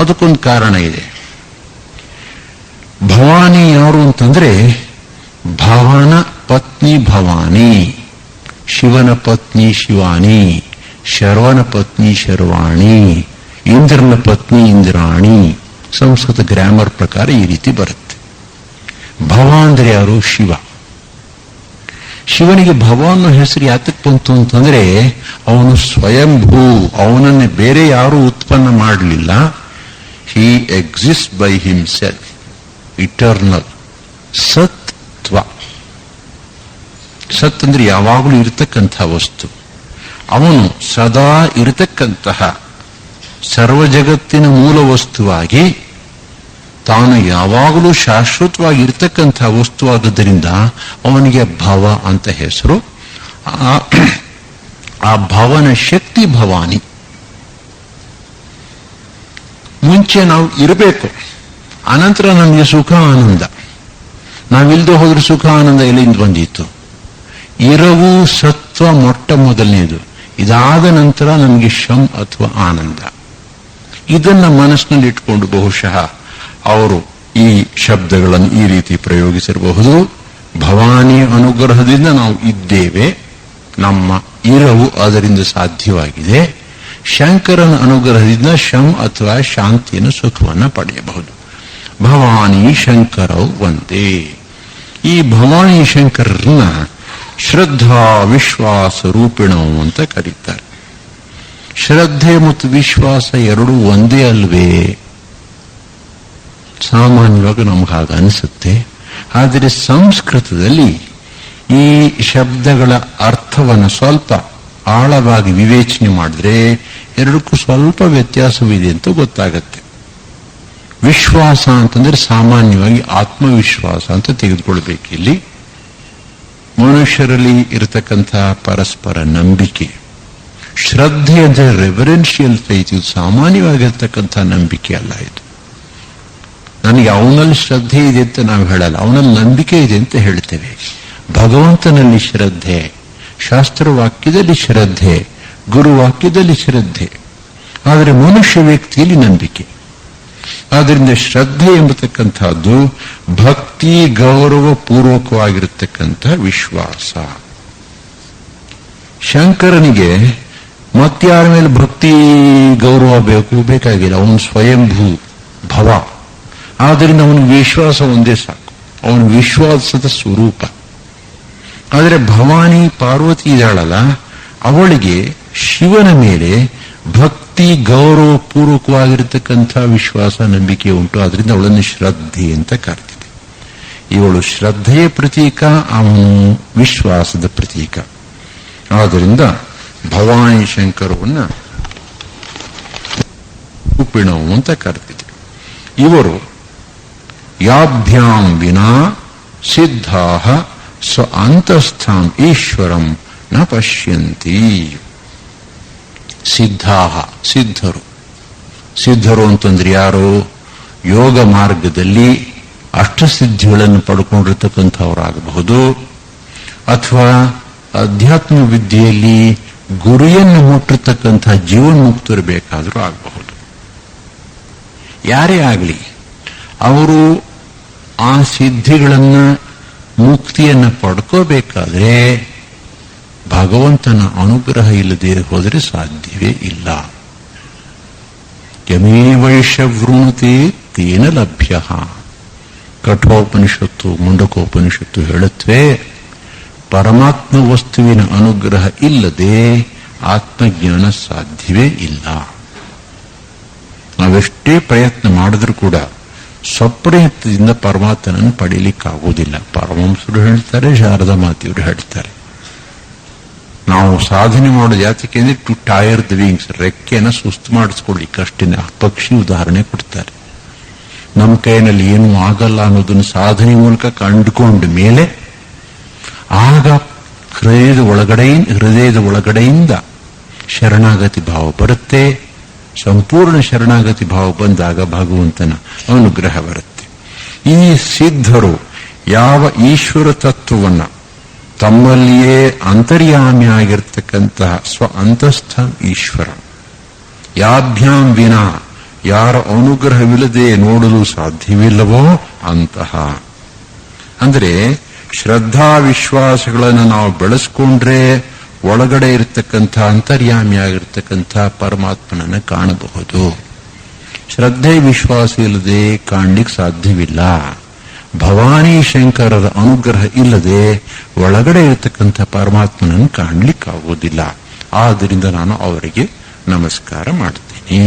ಅದಕ್ಕೊಂದು ಕಾರಣ ಇದೆ. ಭವಾನಿ ಯಾರು ಅಂತಂದ್ರೆ ಭವನ ಪತ್ನಿ ಭವಾನಿ, ಶಿವನ ಪತ್ನಿ ಶಿವಾನಿ, ಶರ್ವನ ಪತ್ನಿ ಶರ್ವಾಣಿ, ಇಂದ್ರನ ಪತ್ನಿ ಇಂದ್ರಾಣಿ. ಸಂಸ್ಕೃತ ಗ್ರಾಮರ್ ಪ್ರಕಾರ ಈ ರೀತಿ ಬರುತ್ತೆ. ಭವ ಅಂದ್ರೆ ಯಾರು? ಶಿವ. ಶಿವನಿಗೆ ಭವ ಅನ್ನೋ ಹೆಸರು ಯಾತಕ್ಕೆ ಬಂತು ಅಂತಂದ್ರೆ ಅವನು ಸ್ವಯಂಭೂ, ಅವನನ್ನೇ ಬೇರೆ ಯಾರೂ ಉತ್ಪನ್ನ ಮಾಡಲಿಲ್ಲ. ಹಿ ಎಕ್ಸಿಸ್ಟ್ ಬೈ ಹಿಮ್ಸೆಲ್ಫ್, ಇಟರ್ನಲ್ ಸತ್ತ್ವ. ಸತ್ ಅಂದ್ರೆ ಯಾವಾಗಲೂ ಇರತಕ್ಕಂಥ ವಸ್ತು. ಅವನು ಸದಾ ಇರತಕ್ಕಂತಹ ಸರ್ವ ಜಗತ್ತಿನ ಮೂಲ ವಸ್ತುವಾಗಿ ತಾನು ಯಾವಾಗಲೂ ಶಾಶ್ವತವಾಗಿ ಇರತಕ್ಕಂಥ ವಸ್ತುವಾದ್ದರಿಂದ ಅವನಿಗೆ ಭವ ಅಂತ ಹೆಸರು. ಆ ಭವನ ಶಕ್ತಿ ಭವಾನಿ. ಮುಂಚೆ ನಾವು ಇರಬೇಕು, ಅನಂತರ ನಮಗೆ ಸುಖ ಆನಂದ. ನಾವಿಲ್ದೆ ಹೋದ್ರೆ ಸುಖ ಆನಂದ ಎಲ್ಲಿಂದ ಬಂದಿತ್ತು? ಇರವು ಸತ್ವ ಮೊಟ್ಟ ಮೊದಲನೇದು. ಇದಾದ ನಂತರ ನಮಗೆ ಶಂ ಅಥವಾ ಆನಂದ. ಇದನ್ನ ಮನಸ್ಸಿನಲ್ಲಿ ಇಟ್ಕೊಂಡು ಬಹುಶಃ ಅವರು ಈ ಶಬ್ದಗಳನ್ನು ಈ ರೀತಿ ಪ್ರಯೋಗಿಸಿರಬಹುದು. ಭವಾನಿಯ ಅನುಗ್ರಹದಿಂದ ನಾವು ಇದ್ದೇವೆ, ನಮ್ಮ ಇರವು ಅದರಿಂದ ಸಾಧ್ಯವಾಗಿದೆ. ಶಂಕರನ ಅನುಗ್ರಹದಿಂದ ಶಂ ಅಥವಾ ಶಾಂತಿಯನ್ನು ಸುಖವನ್ನು ಪಡೆಯಬಹುದು. ಭವಾನಿ ಶಂಕರೌ ಒಂದೇ. ಈ ಭವಾನಿ ಶಂಕರರನ್ನ ಶ್ರದ್ಧಾ ವಿಶ್ವಾಸ ರೂಪಿಣವು ಅಂತ ಕರೀತಾರೆ. ಶ್ರದ್ಧೆ ಮತ್ತು ವಿಶ್ವಾಸ ಎರಡೂ ಒಂದೇ ಅಲ್ವೇ? ಸಾಮಾನ್ಯವಾಗಿ ನಮ್ಗೆ ಹಾಗೆ ಅನಿಸುತ್ತೆ. ಆದರೆ ಸಂಸ್ಕೃತದಲ್ಲಿ ಈ ಶಬ್ದಗಳ ಅರ್ಥವನ್ನು ಸ್ವಲ್ಪ ಆಳವಾಗಿ ವಿವೇಚನೆ ಮಾಡಿದ್ರೆ ಎರಡಕ್ಕೂ ಸ್ವಲ್ಪ ವ್ಯತ್ಯಾಸವಿದೆ ಅಂತ ಗೊತ್ತಾಗತ್ತೆ. ವಿಶ್ವಾಸ ಅಂತಂದ್ರೆ ಸಾಮಾನ್ಯವಾಗಿ ಆತ್ಮವಿಶ್ವಾಸ ಅಂತ ತೆಗೆದುಕೊಳ್ಬೇಕು. ಇಲ್ಲಿ ಮನುಷ್ಯರಲ್ಲಿ ಇರತಕ್ಕಂಥ ಪರಸ್ಪರ ನಂಬಿಕೆ. ಶ್ರದ್ಧೆ ಅಂದ್ರೆ ರೆವರೆನ್ಷಿಯಲ್ ಫೈತ್. ಇದು ಸಾಮಾನ್ಯವಾಗಿರ್ತಕ್ಕಂಥ ನಂಬಿಕೆ ಅಲ್ಲ. ಇದು ನನಗೆ ಅವನಲ್ಲಿ ಶ್ರದ್ಧೆ ಇದೆ ಅಂತ ನಾವು ಹೇಳಲ್ಲ, ಅವನಲ್ಲಿ ನಂಬಿಕೆ ಇದೆ ಅಂತ ಹೇಳ್ತೇವೆ. ಭಗವಂತನಲ್ಲಿ ಶ್ರದ್ಧೆ, ಶಾಸ್ತ್ರವಾಕ್ಯದಲ್ಲಿ ಶ್ರದ್ಧೆ, ಗುರುವಾಕ್ಯದಲ್ಲಿ ಶ್ರದ್ಧೆ, ಆದರೆ ಮನುಷ್ಯ ವ್ಯಕ್ತಿಯಲ್ಲಿ ನಂಬಿಕೆ. ಆದ್ದರಿಂದ ಶ್ರದ್ಧೆ ಎಂಬತಕ್ಕಂಥದ್ದು ಭಕ್ತಿ ಗೌರವ ಪೂರ್ವಕವಾಗಿರತಕ್ಕಂಥ ವಿಶ್ವಾಸ. ಶಂಕರನಿಗೆ ಮತ್ತಾರ ಮೇಲೆ ಭಕ್ತಿ ಗೌರವ ಬೇಕಾಗಿಲ್ಲ. ಅವನು ಸ್ವಯಂಭೂ ಭವ. ಆದ್ದರಿಂದ ಅವನಿಗೆ ವಿಶ್ವಾಸ ಒಂದೇ ಸಾಕು, ಅವನ ವಿಶ್ವಾಸದ ಸ್ವರೂಪ. ಆದರೆ ಭವಾನಿ ಪಾರ್ವತಿ ಇದ್ದಾಳಲ್ಲ, ಅವಳಿಗೆ ಶಿವನ ಮೇಲೆ ಭಕ್ತಿ ಗೌರವ ಪೂರ್ವಕವಾಗಿರತಕ್ಕಂಥ ವಿಶ್ವಾಸ ನಂಬಿಕೆ ಉಂಟು. ಆದ್ರಿಂದ ಅವಳನ್ನು ಶ್ರದ್ಧೆ ಅಂತ ಕರ್ತೀವಿ. ಇವಳು ಶ್ರದ್ಧೆಯ ಪ್ರತೀಕ, ಅವನು ವಿಶ್ವಾಸದ ಪ್ರತೀಕ. ಆದ್ದರಿಂದ ಭವಾನಿ ಶಂಕರವನ್ನ ರೂಪಿಣವು ಅಂತ ಕರೆದಿದೆ. ಇವರು ಯಾಭ್ಯಾಂ ವಿನಾ ಸಿದ್ಧಾ ಸ್ವ ಅಂತಸ್ಥಾಂ ಈಶ್ವರಂ ನ ಪಶ್ಯಂತಿ. ಸಿದ್ಧರು ಅಂತಂದ್ರೆ ಯಾರು? ಯೋಗ ಮಾರ್ಗದಲ್ಲಿ ಅಷ್ಟಸಿದ್ಧಿಗಳನ್ನು ಪಡ್ಕೊಂಡಿರ್ತಕ್ಕಂಥವರಾಗಬಹುದು, ಅಥವಾ ಅಧ್ಯಾತ್ಮ ವಿದ್ಯೆಯಲ್ಲಿ ಗುರಿಯನ್ನು ಮುಟ್ಟಿರ್ತಕ್ಕಂಥ ಜೀವನ್ಮುಕ್ತರು ಬೇಕಾದರೂ ಆಗಬಹುದು. ಯಾರೇ ಆಗಲಿ, ಅವರು ಆ ಸಿದ್ಧಿಗಳನ್ನು ಮುಕ್ತಿಯನ್ನು ಪಡ್ಕೋಬೇಕಾದ್ರೆ ಭಗವಂತನ ಅನುಗ್ರಹ ಇಲ್ಲದೆ ಹೋದರೆ ಸಾಧ್ಯವೇ ಇಲ್ಲ. ಯಮೇ ವೈಷವೃಣತೆ ತೇನ ಲಭ್ಯ. ಕಠೋಪನಿಷತ್ತು, ಮುಂಡಕೋಪನಿಷತ್ತು ಹೇಳುತ್ತವೆ, ಪರಮಾತ್ಮ ವಸ್ತುವಿನ ಅನುಗ್ರಹ ಇಲ್ಲದೆ ಆತ್ಮಜ್ಞಾನ ಸಾಧ್ಯವೇ ಇಲ್ಲ. ನಾವೆಷ್ಟೇ ಪ್ರಯತ್ನ ಮಾಡಿದ್ರೂ ಕೂಡ ಸ್ವಪ್ರಯತ್ನದಿಂದ ಪರಮಾತ್ಮನನ್ನು ಪಡೀಲಿಕ್ಕಾಗುವುದಿಲ್ಲ. ಪರಮಹಂಸರು ಹೇಳ್ತಾರೆ, ಶಾರದಾ ಮಾತೆಯವರು ಹೇಳ್ತಾರೆ, ನಾವು ಸಾಧನೆ ಮಾಡೋ ಜಾತಿಗೆ ಅಂದ್ರೆ ಟು ಟೈರ್ ದ ವಿಂಗ್ಸ್, ರೆಕ್ಕೆನ ಸುಸ್ತು ಮಾಡಿಸ್ಕೊಳ್ಳಿಕ್ಕಷ್ಟೇ. ಪಕ್ಷಿ ಉದಾಹರಣೆ ಕೊಡ್ತಾರೆ. ನಮ್ಮ ಕೈಯಲ್ಲಿ ಏನೂ ಆಗಲ್ಲ ಅನ್ನೋದನ್ನು ಸಾಧನೆ ಮೂಲಕ ಕಂಡುಕೊಂಡ ಮೇಲೆ ಆಗ ಹೃದಯದ ಒಳಗಡೆಯಿಂದ ಶರಣಾಗತಿ ಭಾವ ಬರುತ್ತೆ. ಸಂಪೂರ್ಣ ಶರಣಾಗತಿ ಭಾವ ಬಂದಾಗ ಭಗವಂತನ ಅನುಗ್ರಹ ಬರುತ್ತೆ. ಈ ಸಿದ್ಧರು ಯಾವ ಈಶ್ವರ ತತ್ವವನ್ನ ತಮ್ಮಲ್ಲಿಯೇ ಅಂತರ್ಯಾಮಿಯಾಗಿರ್ತಕ್ಕಂತಹ ಸ್ವ ಅಂತಸ್ಥ ಈಶ್ವರ, ಯಾಭ್ಯಾಂ ವಿನಾ, ಯಾರ ಅನುಗ್ರಹವಿಲ್ಲದೆ ನೋಡಲು ಸಾಧ್ಯವಿಲ್ಲವೋ ಅಂತಹ, ಅಂದರೆ ಶ್ರದ್ಧಾ ವಿಶ್ವಾಸಗಳನ್ನು ನಾವು ಬೆಳೆಸ್ಕೊಂಡ್ರೆ ಒಳಗಡೆ ಇರತಕ್ಕಂಥ ಅಂತರ್ಯಾಮಿಯಾಗಿರ್ತಕ್ಕಂಥ ಪರಮಾತ್ಮನನ್ನು ಕಾಣಬಹುದು. ಶ್ರದ್ಧೆ ವಿಶ್ವಾಸ ಇಲ್ಲದೆ ಕಾಣಲಿಕ್ಕೆ ಸಾಧ್ಯವಿಲ್ಲ. ಭವಾನಿ ಶಂಕರರ ಅನುಗ್ರಹ ಇಲ್ಲದೆ ಒಳಗಡೆ ಇರತಕ್ಕಂಥ ಪರಮಾತ್ಮನನ್ನು ಕಾಣಲಿಕ್ಕಾಗುವುದಿಲ್ಲ. ಆದ್ದರಿಂದ ನಾನು ಅವರಿಗೆ ನಮಸ್ಕಾರ ಮಾಡ್ತೀನಿ.